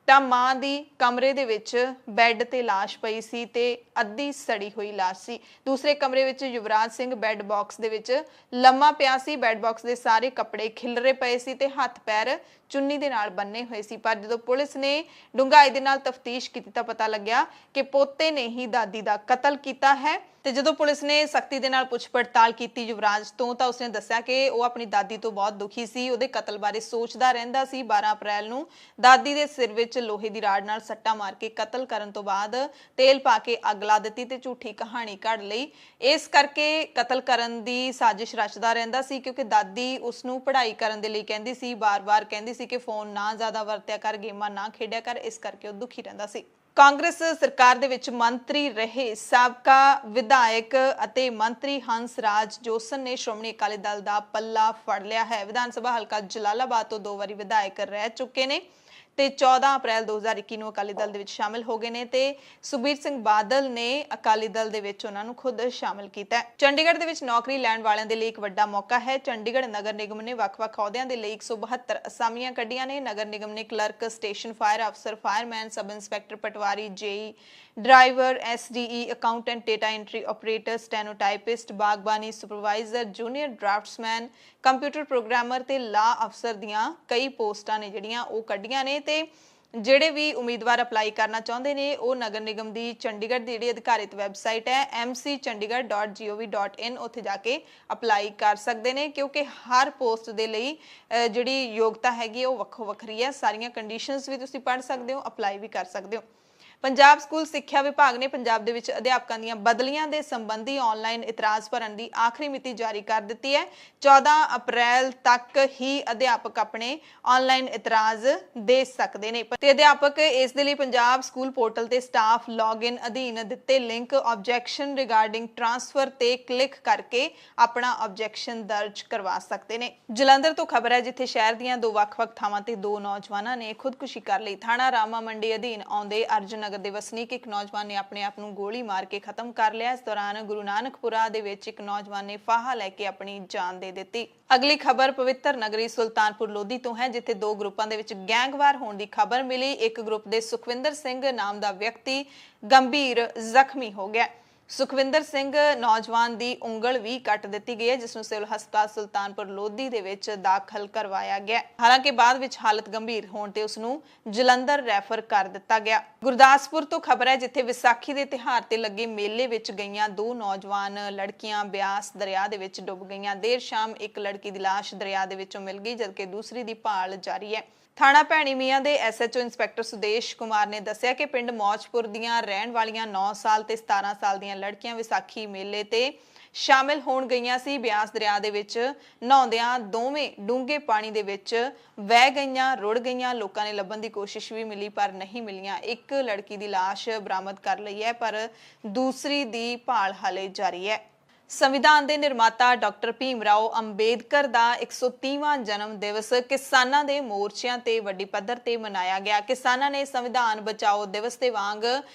ਤਾਂ ਮਾਂ ਦੀ ਕਮਰੇ ਦੇ ਵਿੱਚ ਬੈੱਡ ਤੇ ਲਾਸ਼ ਪਈ ਸੀ ਤੇ ਅੱਧੀ ਸੜੀ ਹੋਈ ਲਾਸ਼ ਸੀ। ਦੂਸਰੇ ਕਮਰੇ ਵਿੱਚ ਯੁਵਰਾਜ ਸਿੰਘ ਬੈੱਡ ਬਾਕਸ ਦੇ ਵਿੱਚ ਲੰਮਾ ਪਿਆ ਸੀ। ਬੈੱਡ ਬਾਕਸ ਦੇ ਸਾਰੇ ਕੱਪੜੇ ਖਿਲਰੇ ਪਏ ਸੀ ਤੇ ਹੱਥ ਪੈਰ ਚੁੰਨੀ ਦੇ ਨਾਲ ਬੰਨੇ ਹੋਏ ਸੀ। ਪਰ ਜਦੋਂ ਪੁਲਿਸ ਨੇ ਡੂੰਘਾਈ ਦੇ ਨਾਲ ਤਫਤੀਸ਼ ਕੀਤੀ ਤਾਂ ਪਤਾ ਲੱਗਿਆ ਕਿ ਪੋਤੇ ਨੇ ਹੀ ਦਾਦੀ ਦਾ ਕਤਲ ਕੀਤਾ ਹੈ। ਤੇ ਜਦੋਂ ਪੁਲਿਸ ਨੇ ਸਖਤੀ ਦੇ ਨਾਲ ਪੁੱਛ ਪੜਤਾਲ ਕੀਤੀ ਯੁਵਰਾਜ ਤੋਂ ਤਾਂ ਉਸਨੇ ਦੱਸਿਆ ਕਿ ਉਹ ਆਪਣੀ ਦਾਦੀ ਤੋਂ ਬਹੁਤ ਦੁਖੀ ਸੀ, ਉਹਦੇ ਕਤਲ ਬਾਰੇ ਸੋਚਦਾ ਰਹਿੰਦਾ ਸੀ। 12 ਅਪ੍ਰੈਲ ਨੂੰ ਦਾਦੀ ਦੇ ਸਿਰ ਵਿੱਚ ਲੋਹੇ ਦੀ ਰਾੜ ਨਾਲ ਸੱਟਾ ਮਾਰ ਕੇ ਕਤਲ ਕਰਨ ਤੋਂ ਬਾਅਦ ਤੇਲ ਪਾ ਕੇ ਅੱਗ ਲਾ ਦਿੱਤੀ ਤੇ ਝੂਠੀ ਕਹਾਣੀ ਘੜ ਲਈ। ਇਸ ਕਰਕੇ ਕਤਲ ਕਰਨ ਦੀ ਸਾਜ਼ਿਸ਼ ਰਚਦਾ ਰਹਿੰਦਾ ਸੀ ਕਿਉਂਕਿ ਦਾਦੀ ਉਸਨੂੰ ਪੜ੍ਹਾਈ ਕਰਨ ਦੇ ਲਈ ਕਹਿੰਦੀ ਸੀ, ਬਾਰ-ਬਾਰ ਕਹਿੰਦੀ ਸੀ ਕਿ ਫੋਨ ਨਾ ਜ਼ਿਆਦਾ ਵਰਤਿਆ ਕਰ, ਗੇਮਾਂ ਨਾ ਖੇਡਿਆ ਕਰ। ਇਸ ਕਰਕੇ ਉਹ ਦੁਖੀ ਰਹਿੰਦਾ ਸੀ। ਕਾਂਗਰਸ ਸਰਕਾਰ ਦੇ ਵਿੱਚ ਮੰਤਰੀ ਰਹੇ ਸਾਬਕਾ ਵਿਧਾਇਕ ਅਤੇ ਮੰਤਰੀ ਹੰਸ ਰਾਜ ਜੋਸਨ ਨੇ ਸ਼੍ਰੋਮਣੀ ਅਕਾਲੀ ਦਲ ਦਾ ਪੱਲਾ ਫੜ ਲਿਆ ਹੈ। ਵਿਧਾਨ ਸਭਾ ਹਲਕਾ ਜਲਾਲਾਬਾਦ ਤੋਂ 2 ਵਾਰੀ ਵਿਧਾਇਕ ਰਹਿ ਚੁੱਕੇ ਨੇ ਤੇ 14 ਅਪ੍ਰੈਲ 2021 ਨੂੰ ਅਕਾਲੀ ਦਲ ਦੇ ਵਿੱਚ ਸ਼ਾਮਿਲ ਹੋ ਗਏ ਨੇ ਤੇ ਸੁਖਬੀਰ ਸਿੰਘ ਬਾਦਲ ਨੇ ਅਕਾਲੀ ਦਲ ਦੇ ਵਿੱਚ ਉਹਨਾਂ ਨੂੰ ਖੁਦ ਸ਼ਾਮਿਲ ਕੀਤਾ ਹੈ। ਚੰਡੀਗੜ੍ਹ ਦੇ ਵਿੱਚ ਨੌਕਰੀ ਲੈਣ ਵਾਲਿਆਂ ਦੇ ਲਈ ਇੱਕ ਵੱਡਾ ਮੌਕਾ ਹੈ। ਚੰਡੀਗੜ੍ਹ ਨਗਰ ਨਿਗਮ ਨੇ ਵੱਖ-ਵੱਖ ਅਹੁਦਿਆਂ ਦੇ ਲਈ 172 ਅਸਾਮੀਆਂ ਕੱਢੀਆਂ ਨੇ। ਨਗਰ ਨਿਗਮ ਨੇ ਕਲਰਕ, ਸਟੇਸ਼ਨ ਫਾਇਰ ਅਫਸਰ, fireman, sub inspector, patwari, JE, driver, SDE, accountant, data entry operator, stenotypist, ਬਾਗਬਾਨੀ supervisor, junior draftsman, computer programmer ਤੇ ਲਾ ਅਫਸਰ ਦੀਆਂ ਕਈ ਪੋਸਟਾਂ ਨੇ ਜਿਹੜੀਆਂ ਉਹ ਕੱਢੀਆਂ ਨੇ ਤੇ ਜਿਹੜੇ ਵੀ ਉਮੀਦਵਾਰ ਅਪਲਾਈ ਕਰਨਾ ਚਾਹੁੰਦੇ ਨੇ ਉਹ ਨਗਰ ਨਿਗਮ ਦੀ ਚੰਡੀਗੜ੍ਹ ਦੀ ਜਿਹੜੀ ਅਧਿਕਾਰਿਤ ਵੈਬਸਾਈਟ ਹੈ mcchandigarh.gov.in ਉੱਥੇ ਜਾ ਕੇ ਅਪਲਾਈ ਕਰ ਸਕਦੇ ਨੇ ਕਿਉਂਕਿ ਹਰ ਪੋਸਟ ਦੇ ਲਈ ਜਿਹੜੀ ਯੋਗਤਾ ਹੈਗੀ ਉਹ ਵੱਖੋ ਵੱਖਰੀ ਹੈ। ਸਾਰੀਆਂ ਕੰਡੀਸ਼ਨਸ ਵੀ ਤੁਸੀਂ ਪੜ੍ਹ ਸਕਦੇ ਹੋ, ਅਪਲਾਈ ਵੀ ਕਰ ਸਕਦੇ ਹੋ। ਪੰਜਾਬ ਸਕੂਲ ਸਿੱਖਿਆ ਵਿਭਾਗ ਨੇ ਪੰਜਾਬ ਦੇ ਵਿੱਚ ਅਧਿਆਪਕਾਂ ਦੀਆਂ ਬਦਲੀਆਂ ਦੇ ਸੰਬੰਧੀ ਆਨਲਾਈਨ ਇਤਰਾਜ਼ ਭਰਨ ਦੀ ਆਖਰੀ ਮਿਤੀ ਜਾਰੀ ਕਰ ਦਿੱਤੀ ਹੈ। 14 ਅਪ੍ਰੈਲ ਤੱਕ ਹੀ ਅਧਿਆਪਕ ਆਪਣੇ ਆਨਲਾਈਨ ਇਤਰਾਜ਼ ਦੇ ਸਕਦੇ ਨੇ ਤੇ ਅਧਿਆਪਕ ਇਸ ਦੇ ਲਈ ਪੰਜਾਬ ਸਕੂਲ ਪੋਰਟਲ ਤੇ ਸਟਾਫ ਲੌਗਇਨ ਅਧੀਨ ਦਿੱਤੇ ਲਿੰਕ ਆਬਜੈਕਸ਼ਨ ਰਿਗਾਰਡਿੰਗ ਟ੍ਰਾਂਸਫਰ ਤੇ ਕਲਿੱਕ ਕਰਕੇ ਆਪਣਾ ਆਬਜੈਕਸ਼ਨ ਦਰਜ ਕਰਵਾ ਸਕਦੇ ਨੇ। ਜਲੰਧਰ ਤੋਂ ਖਬਰ ਹੈ ਜਿੱਥੇ ਸ਼ਹਿਰ ਦੀਆਂ 2 ਵੱਖ-ਵੱਖ ਥਾਵਾਂ ਤੇ 2 ਨੌਜਵਾਨਾਂ ਨੇ ਖੁਦਕੁਸ਼ੀ ਕਰ ਲਈ। ਥਾਣਾ ਰਾਮਾ ਮੰਡੀ ਅਧੀਨ ਆਉਂਦੇ ਅਰਜਨ ਦੇ ਵਸਨੀਕ ਇੱਕ ਨੌਜਵਾਨ ਨੇ ਆਪਣੇ ਆਪ ਨੂੰ ਗੋਲੀ ਮਾਰ ਕੇ ਖਤਮ ਕਰ ਲਿਆ। ਇਸ ਦੌਰਾਨ ਗੁਰੂ ਨਾਨਕਪੁਰਾ ਦੇ ਵਿੱਚ ਇੱਕ ਨੌਜਵਾਨ ਨੇ ਫਾਹਾ ਲੈ ਕੇ ਆਪਣੀ ਜਾਨ ਦੇ ਦਿੱਤੀ। ਅਗਲੀ ਖਬਰ ਪਵਿੱਤਰ ਨਗਰੀ ਸੁਲਤਾਨਪੁਰ ਲੋਧੀ ਤੋਂ ਹੈ ਜਿੱਥੇ 2 ਗਰੁੱਪਾਂ ਦੇ ਵਿੱਚ ਗੈਂਗਵਾਰ ਹੋਣ ਦੀ ਖਬਰ ਮਿਲੀ। ਇੱਕ ਗਰੁੱਪ ਦੇ ਸੁਖਵਿੰਦਰ ਸਿੰਘ ਨਾਮ ਦਾ ਵਿਅਕਤੀ ਗੰਭੀਰ ਜ਼ਖਮੀ ਹੋ ਗਿਆ। ਸੁਖਵਿੰਦਰ ਸਿੰਘ ਨੌਜਵਾਨ ਦੀ ਉਂਗਲ ਵੀ ਕੱਟ ਦਿੱਤੀ ਗਈ ਹੈ ਜਿਸ ਨੂੰ ਸਿਵਲ ਹਸਪਤਾਲ ਸੁਲਤਾਨਪੁਰ ਲੋਧੀ ਦੇ ਵਿੱਚ ਦਾਖਲ ਕਰਵਾਇਆ ਗਿਆ। ਹਾਲਾਂਕਿ ਬਾਅਦ ਵਿੱਚ ਹਾਲਤ ਗੰਭੀਰ ਹੋਣ ਤੇ ਉਸ ਨੂੰ ਜਲੰਧਰ ਰੈਫਰ ਕਰ ਦਿੱਤਾ ਗਿਆ। ਗੁਰਦਾਸਪੁਰ ਤੋਂ ਖਬਰ ਹੈ ਜਿੱਥੇ ਵਿਸਾਖੀ ਦੇ ਤਿਉਹਾਰ ਤੇ ਲੱਗੇ ਮੇਲੇ ਵਿੱਚ ਗਈਆਂ 2 ਨੌਜਵਾਨ ਲੜਕੀਆਂ ਬਿਆਸ ਦਰਿਆ ਦੇ ਵਿੱਚ ਡੁੱਬ ਗਈਆਂ। ਦੇਰ ਸ਼ਾਮ ਇੱਕ ਲੜਕੀ ਦੀ ਲਾਸ਼ ਦਰਿਆ ਦੇ ਵਿੱਚੋਂ ਮਿਲ ਗਈ ਜਦਕਿ ਦੂਸਰੀ ਦੀ ਭਾਲ ਜਾਰੀ ਹੈ। ਥਾਣਾ ਭੈਣੀ ਮੀਆਂ ਦੇ ਐਸਐਚਓ ਇੰਸਪੈਕਟਰ ਸੁਦੇਸ਼ ਕੁਮਾਰ ਨੇ ਦੱਸਿਆ ਕਿ ਪਿੰਡ ਮੌਜਪੁਰ ਦੀਆਂ ਰਹਿਣ ਵਾਲੀਆਂ 9 ਸਾਲ ਤੇ 17 ਸਾਲ ਦੀਆਂ ਲੜਕੀਆਂ ਵਿਸਾਖੀ ਮੇਲੇ ਤੇ ਸ਼ਾਮਿਲ ਹੋਣ ਗਈਆਂ ਸੀ। ਬਿਆਸ ਦਰਿਆ ਦੇ ਵਿੱਚ ਨਹਾਉਂਦਿਆਂ ਦੋਵੇਂ ਡੂੰਘੇ ਪਾਣੀ ਦੇ ਵਿੱਚ ਵਹਿ ਗਈਆਂ, ਰੁੜ ਗਈਆਂ। ਲੋਕਾਂ ਨੇ ਲੱਭਣ ਦੀ ਕੋਸ਼ਿਸ਼ ਵੀ ਮਿਲੀ ਪਰ ਨਹੀਂ ਮਿਲੀਆਂ। ਇੱਕ ਲੜਕੀ ਦੀ ਲਾਸ਼ ਬਰਾਮਦ ਕਰ ਲਈ ਹੈ ਪਰ ਦੂਸਰੀ ਦੀ ਭਾਲ ਹਾਲੇ ਜਾਰੀ ਹੈ। ਸੰਵਿਧਾਨ ਦੇ ਨਿਰਮਾਤਾ ਡਾਕਟਰ ਭੀਮ ਰਾਓ ਅੰਬੇਦਕਰ ਦਾ 130ਵਾਂ ਜਨਮ ਦਿਵਸ ਕਿਸਾਨਾਂ ਦੇ ਮੋਰਚਿਆਂ ਤੇ ਵੱਡੀ ਪੱਧਰ ਤੇ ਮਨਾਇਆ ਗਿਆ। ਕਿਸਾਨਾਂ ਨੇ ਸੰਵਿਧਾਨ ਬਚਾਓ ਦਿਵਸ ਦੇ ਵਾਂਗ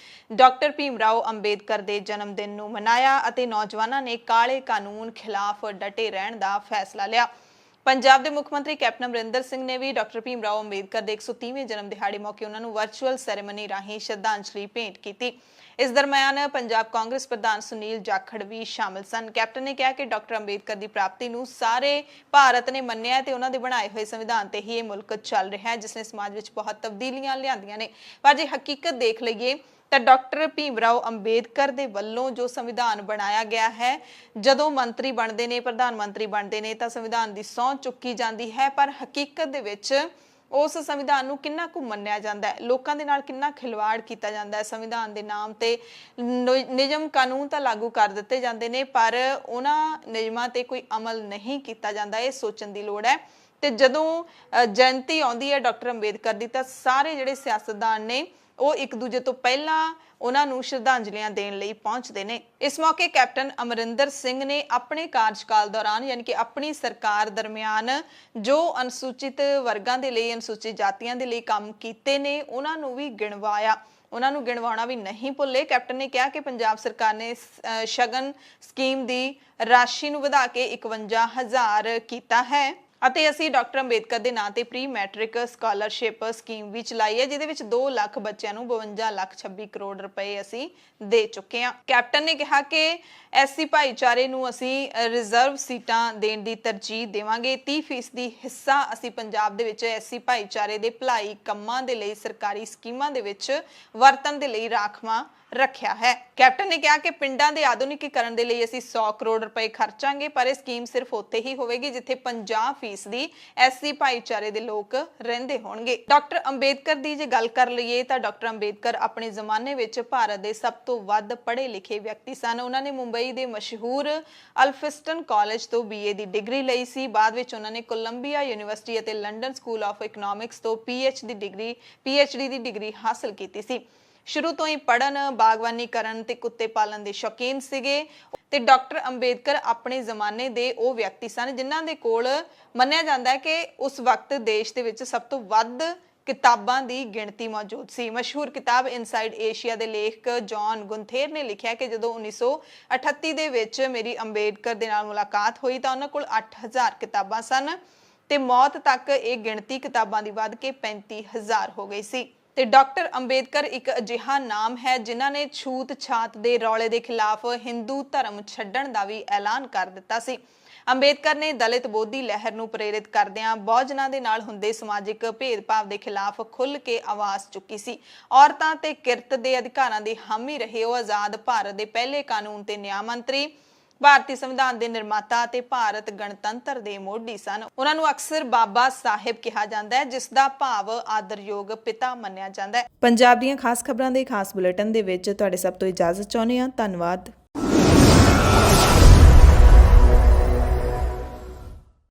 ਡਾਕਟਰ ਭੀਮ ਰਾਓ ਅੰਬੇਦਕਰ ਦੇ ਜਨਮ ਦਿਨ ਨੂੰ ਮਨਾਇਆ ਅਤੇ ਨੌਜਵਾਨਾਂ ਨੇ ਕਾਲੇ ਕਾਨੂੰਨ ਖਿਲਾਫ ਡਟੇ ਰਹਿਣ ਦਾ ਫੈਸਲਾ ਲਿਆ। ਪੰਜਾਬ ਦੇ ਮੁੱਖ ਮੰਤਰੀ ਕੈਪਟਨ ਅਮਰਿੰਦਰ ਸਿੰਘ ਨੇ ਵੀ ਡਾਕਟਰ ਭੀਮ ਰਾਓ ਅੰਬੇਦਕਰ ਦੇ 130ਵੇਂ ਜਨਮ ਦਿਹਾੜੇ ਮੌਕੇ ਉਹਨਾਂ ਨੂੰ ਵਰਚੁਅਲ ਸੈਰੇਮਨੀ ਰਾਹੀਂ ਸ਼ਰਧਾਂਜਲੀ ਭੇਂਟ ਕੀਤੀ। ਇਸ ਦਰਮਿਆਨ ਪੰਜਾਬ ਕਾਂਗਰਸ ਪ੍ਰਧਾਨ ਸੁਨੀਲ ਜਾਖੜ ਵੀ ਸ਼ਾਮਲ ਸਨ। ਕੈਪਟਨ ਨੇ ਕਿਹਾ ਕਿ ਡਾਕਟਰ ਅੰਬੇਦਕਰ ਦੀ ਪ੍ਰਾਪਤੀ ਨੂੰ ਸਾਰੇ ਭਾਰਤ ਨੇ ਮੰਨਿਆ ਤੇ ਉਹਨਾਂ ਦੇ ਬਣਾਏ ਹੋਏ ਸੰਵਿਧਾਨ ਤੇ ਹੀ ਇਹ ਮੁਲਕ ਚੱਲ ਰਿਹਾ ਹੈ ਜਿਸ ਨੇ ਸਮਾਜ ਵਿੱਚ ਬਹੁਤ ਤਬਦੀਲੀਆਂ ਲਿਆਂਦੀਆਂ ਨੇ। ਪਰ ਜੇ ਹਕੀਕਤ ਦੇਖ ਲਈਏ ਤਾਂ ਡਾਕਟਰ ਭੀਮ ਰਾਓ ਅੰਬੇਦਕਰ ਦੇ ਵੱਲੋਂ ਜੋ ਸੰਵਿਧਾਨ ਬਣਾਇਆ ਗਿਆ ਹੈ, ਜਦੋਂ ਮੰਤਰੀ ਬਣਦੇ ਨੇ, ਪ੍ਰਧਾਨ ਮੰਤਰੀ ਬਣਦੇ ਨੇ ਤਾਂ ਸੰਵਿਧਾਨ ਦੀ ਸਹੁੰ ਚੁੱਕੀ ਜਾਂਦੀ ਹੈ, ਪਰ ਹਕੀਕਤ ਦੇ ਵਿੱਚ ਉਸ ਸੰਵਿਧਾਨ ਨੂੰ ਕਿੰਨਾ ਕੁ ਮੰਨਿਆ ਜਾਂਦਾ ਹੈ, ਲੋਕਾਂ ਦੇ ਨਾਲ ਕਿੰਨਾ ਖਿਲਵਾੜ ਕੀਤਾ ਜਾਂਦਾ ਹੈ। ਸੰਵਿਧਾਨ ਦੇ ਨਾਮ ਤੇ ਨਿਯਮ ਕਾਨੂੰਨ ਤਾਂ ਲਾਗੂ ਕਰ ਦਿੱਤੇ ਜਾਂਦੇ ਨੇ, ਪਰ ਉਹਨਾਂ ਨਿਯਮਾਂ ਤੇ ਕੋਈ ਅਮਲ ਨਹੀਂ ਕੀਤਾ ਜਾਂਦਾ। ਇਹ ਸੋਚਣ ਦੀ ਲੋੜ ਹੈ। ਤੇ ਜਦੋਂ ਜਯੰਤੀ ਆਉਂਦੀ ਹੈ ਡਾਕਟਰ ਅੰਬੇਦਕਰ ਦੀ, ਤਾਂ ਸਾਰੇ ਜਿਹੜੇ ਸਿਆਸਤਦਾਨ ਨੇ ਉਹ ਇੱਕ ਦੂਜੇ ਤੋਂ ਪਹਿਲਾਂ ਉਹਨਾਂ ਨੂੰ ਸ਼ਰਧਾਂਜਲੀਆਂ ਦੇਣ ਲਈ ਪਹੁੰਚਦੇ ਨੇ। ਇਸ ਮੌਕੇ ਕੈਪਟਨ ਅਮਰਿੰਦਰ ਸਿੰਘ ਨੇ ਆਪਣੇ ਕਾਰਜਕਾਲ ਦੌਰਾਨ, ਯਾਨੀ ਕਿ ਆਪਣੀ ਸਰਕਾਰ ਦਰਮਿਆਨ, ਜੋ ਅਨੁਸੂਚਿਤ ਵਰਗਾਂ ਦੇ ਲਈ, ਅਨੁਸੂਚਿਤ ਜਾਤੀਆਂ ਦੇ ਲਈ ਕੰਮ ਕੀਤੇ ਨੇ, ਉਹਨਾਂ ਨੂੰ ਵੀ ਗਿਣਵਾਇਆ। ਉਹਨਾਂ ਨੂੰ ਗਿਣਵਾਉਣਾ ਵੀ ਨਹੀਂ ਭੁੱਲੇ। ਕੈਪਟਨ ਨੇ ਕਿਹਾ ਕਿ ਪੰਜਾਬ ਸਰਕਾਰ ਨੇ ਸ਼ਗਨ ਸਕੀਮ ਦੀ ਰਾਸ਼ੀ ਨੂੰ ਵਧਾ ਕੇ 51,000 ਕੀਤਾ ਹੈ ਅਤੇ ਅਸੀਂ ਡਾਕਟਰ ਅੰਬੇਦਕਰ ਦੇ ਨਾਂ ਤੇ ਪ੍ਰੀ ਮੈਟ੍ਰਿਕ ਸਕਾਲਰਸ਼ਿਪ ਸਕੀਮ ਵੀ ਚਲਾਈ ਹੈ, ਜਿਹਦੇ ਵਿੱਚ 2 ਲੱਖ ਬੱਚਿਆਂ ਨੂੰ 52,26 ਕਰੋੜ ਰੁਪਏ ਅਸੀਂ ਦੇ ਚੁੱਕੇ ਹਾਂ। ਕੈਪਟਨ ਨੇ ਕਿਹਾ ਕਿ ਐਸਸੀ ਭਾਈਚਾਰੇ ਨੂੰ ਅਸੀਂ ਰਿਜ਼ਰਵ ਸੀਟਾਂ ਦੇਣ ਦੀ ਤਰਜੀਹ ਦੇਵਾਂਗੇ। 30% ਹਿੱਸਾ ਅਸੀਂ ਪੰਜਾਬ ਦੇ ਵਿੱਚ ਐਸਸੀ ਭਾਈਚਾਰੇ ਦੇ ਭਲਾਈ ਕੰਮਾਂ ਦੇ ਲਈ, ਸਰਕਾਰੀ ਸਕੀਮਾਂ ਦੇ ਵਿੱਚ ਵਰਤਣ ਦੇ ਲਈ ਰਾਖਵਾਂ ਰੱਖਿਆ ਹੈ। ਕੈਪਟਨ ਨੇ ਕਿਹਾ ਕਿ ਪਿੰਡਾਂ ਦੇ ਆਧੁਨਿਕੀਕਰਨ ਦੇ ਲਈ ਅਸੀਂ 100 ਕਰੋੜ ਰੁਪਏ ਖਰਚਾਂਗੇ, ਪਰ ਇਹ ਸਕੀਮ ਸਿਰਫ ਉੱਥੇ ਹੀ ਹੋਵੇਗੀ ਜਿੱਥੇ 50% ਐਸਸੀ ਭਾਈਚਾਰੇ ਦੇ ਲੋਕ ਰਹਿੰਦੇ ਹੋਣਗੇ। ਡਾਕਟਰ ਅੰਬੇਦਕਰ ਦੀ ਜੇ ਗੱਲ ਕਰ ਲਈਏ ਤਾਂ ਡਾਕਟਰ ਅੰਬੇਦਕਰ ਆਪਣੇ ਜ਼ਮਾਨੇ ਵਿੱਚ ਭਾਰਤ ਦੇ ਸਭ ਤੋਂ ਵੱਧ ਪੜ੍ਹੇ ਲਿਖੇ ਵਿਅਕਤੀ ਸਨ। ਉਹਨਾਂ ਨੇ ਮੁੰਬਈ ਦੇ ਮਸ਼ਹੂਰ ਅਲਫਿਸਟਨ ਕਾਲਜ ਤੋਂ BA ਦੀ ਡਿਗਰੀ ਲਈ ਸੀ। ਬਾਅਦ ਵਿੱਚ ਉਹਨਾਂ ਨੇ ਕੋਲੰਬੀਆ ਯੂਨੀਵਰਸਿਟੀ ਅਤੇ ਲੰਡਨ ਸਕੂਲ ਆਫ ਇਕਨੋਮਿਕਸ ਤੋਂ PhD ਦੀ ਡਿਗਰੀ ਹਾਸਲ ਕੀਤੀ ਸੀ। ਸ਼ੁਰੂ ਤੋਂ ਹੀ ਪੜ੍ਹਨ, ਬਾਗਬਾਨੀ ਕਰਨ ਤੇ ਕੁੱਤੇ ਪਾਲਣ ਦੇ ਸ਼ੌਕੀਨ ਸੀਗੇ ਤੇ ਡਾਕਟਰ ਅੰਬੇਦਕਰ ਆਪਣੇ ਜ਼ਮਾਨੇ ਦੇ ਉਹ ਵਿਅਕਤੀ ਸਨ ਜਿਨ੍ਹਾਂ ਦੇ ਕੋਲ ਮੰਨਿਆ ਜਾਂਦਾ ਹੈ ਕਿ ਉਸ ਵਕਤ ਦੇਸ਼ ਦੇ ਵਿੱਚ ਸਭ ਤੋਂ ਵੱਧ ਕਿਤਾਬਾਂ ਦੀ ਗਿਣਤੀ ਮੌਜੂਦ ਸੀ। ਮਸ਼ਹੂਰ ਕਿਤਾਬ ਇਨਸਾਈਡ ਏਸ਼ੀਆ ਦੇ ਲੇਖਕ ਜੌਨ ਗੁੰਥੇਰ ਨੇ ਲਿਖਿਆ ਕਿ ਜਦੋਂ 1938 ਦੇ ਵਿੱਚ ਮੇਰੀ ਅੰਬੇਦਕਰ ਦੇ ਨਾਲ ਮੁਲਾਕਾਤ ਹੋਈ ਤਾਂ ਉਹਨਾਂ ਕੋਲ 8,000 ਕਿਤਾਬਾਂ ਸਨ ਤੇ ਮੌਤ ਤੱਕ ਇਹ ਗਿਣਤੀ ਕਿਤਾਬਾਂ ਦੀ ਵੱਧ ਕੇ 35,000 ਹੋ ਗਈ ਸੀ। ਤੇ ਡਾਕਟਰ ਅੰਬੇਦਕਰ ਇੱਕ ਅਜਿਹਾ ਨਾਮ ਹੈ ਜਿਨ੍ਹਾਂ ਨੇ ਛੂਤ-ਛਾਤ ਦੇ ਰੌਲੇ ਦੇ ਖਿਲਾਫ ਹਿੰਦੂ ਧਰਮ ਛੱਡਣ ਦਾ ਵੀ ਐਲਾਨ ਕਰ ਦਿੱਤਾ ਸੀ। ਅੰਬੇਦਕਰ ਨੇ ਦਲਿਤ ਬੋਧੀ ਲਹਿਰ ਨੂੰ ਪ੍ਰੇਰਿਤ ਕਰਦਿਆਂ ਬਹੁਜਨਾਂ ਦੇ ਨਾਲ ਹੁੰਦੇ ਸਮਾਜਿਕ ਭੇਦਭਾਵ ਦੇ ਖਿਲਾਫ ਖੁੱਲ੍ਹ ਕੇ ਆਵਾਜ਼ ਚੁੱਕੀ ਸੀ। ਔਰਤਾਂ ਤੇ ਕਿਰਤ ਦੇ ਅਧਿਕਾਰਾਂ ਦੇ ਹਾਮੀ ਰਹੇ। ਉਹ ਆਜ਼ਾਦ ਭਾਰਤ ਦੇ ਪਹਿਲੇ ਕਾਨੂੰਨ ਤੇ ਨਿਆਂ ਮੰਤਰੀ, ਭਾਰਤੀ ਸੰਵਿਧਾਨ ਦੇ ਨਿਰਮਾਤਾ ਅਤੇ ਭਾਰਤ ਗਣਤੰਤਰ ਦੇ ਮੋਢੀ ਸਨ। ਉਹਨਾਂ ਨੂੰ ਅਕਸਰ ਬਾਬਾ ਸਾਹਿਬ ਕਿਹਾ ਜਾਂਦਾ ਹੈ, ਜਿਸ ਦਾ ਭਾਵ ਆਦਰਯੋਗ ਪਿਤਾ ਮੰਨਿਆ ਜਾਂਦਾ ਹੈ। ਪੰਜਾਬ ਦੀਆਂ ਖਾਸ ਖਬਰਾਂ ਦੇ ਖਾਸ ਬੁਲੇਟਿਨ ਦੇ ਵਿੱਚ ਤੁਹਾਡੇ ਸਭ ਤੋਂ ਇਜਾਜ਼ਤ ਚਾਹੁੰਦੇ ਹਾਂ। ਧੰਨਵਾਦ।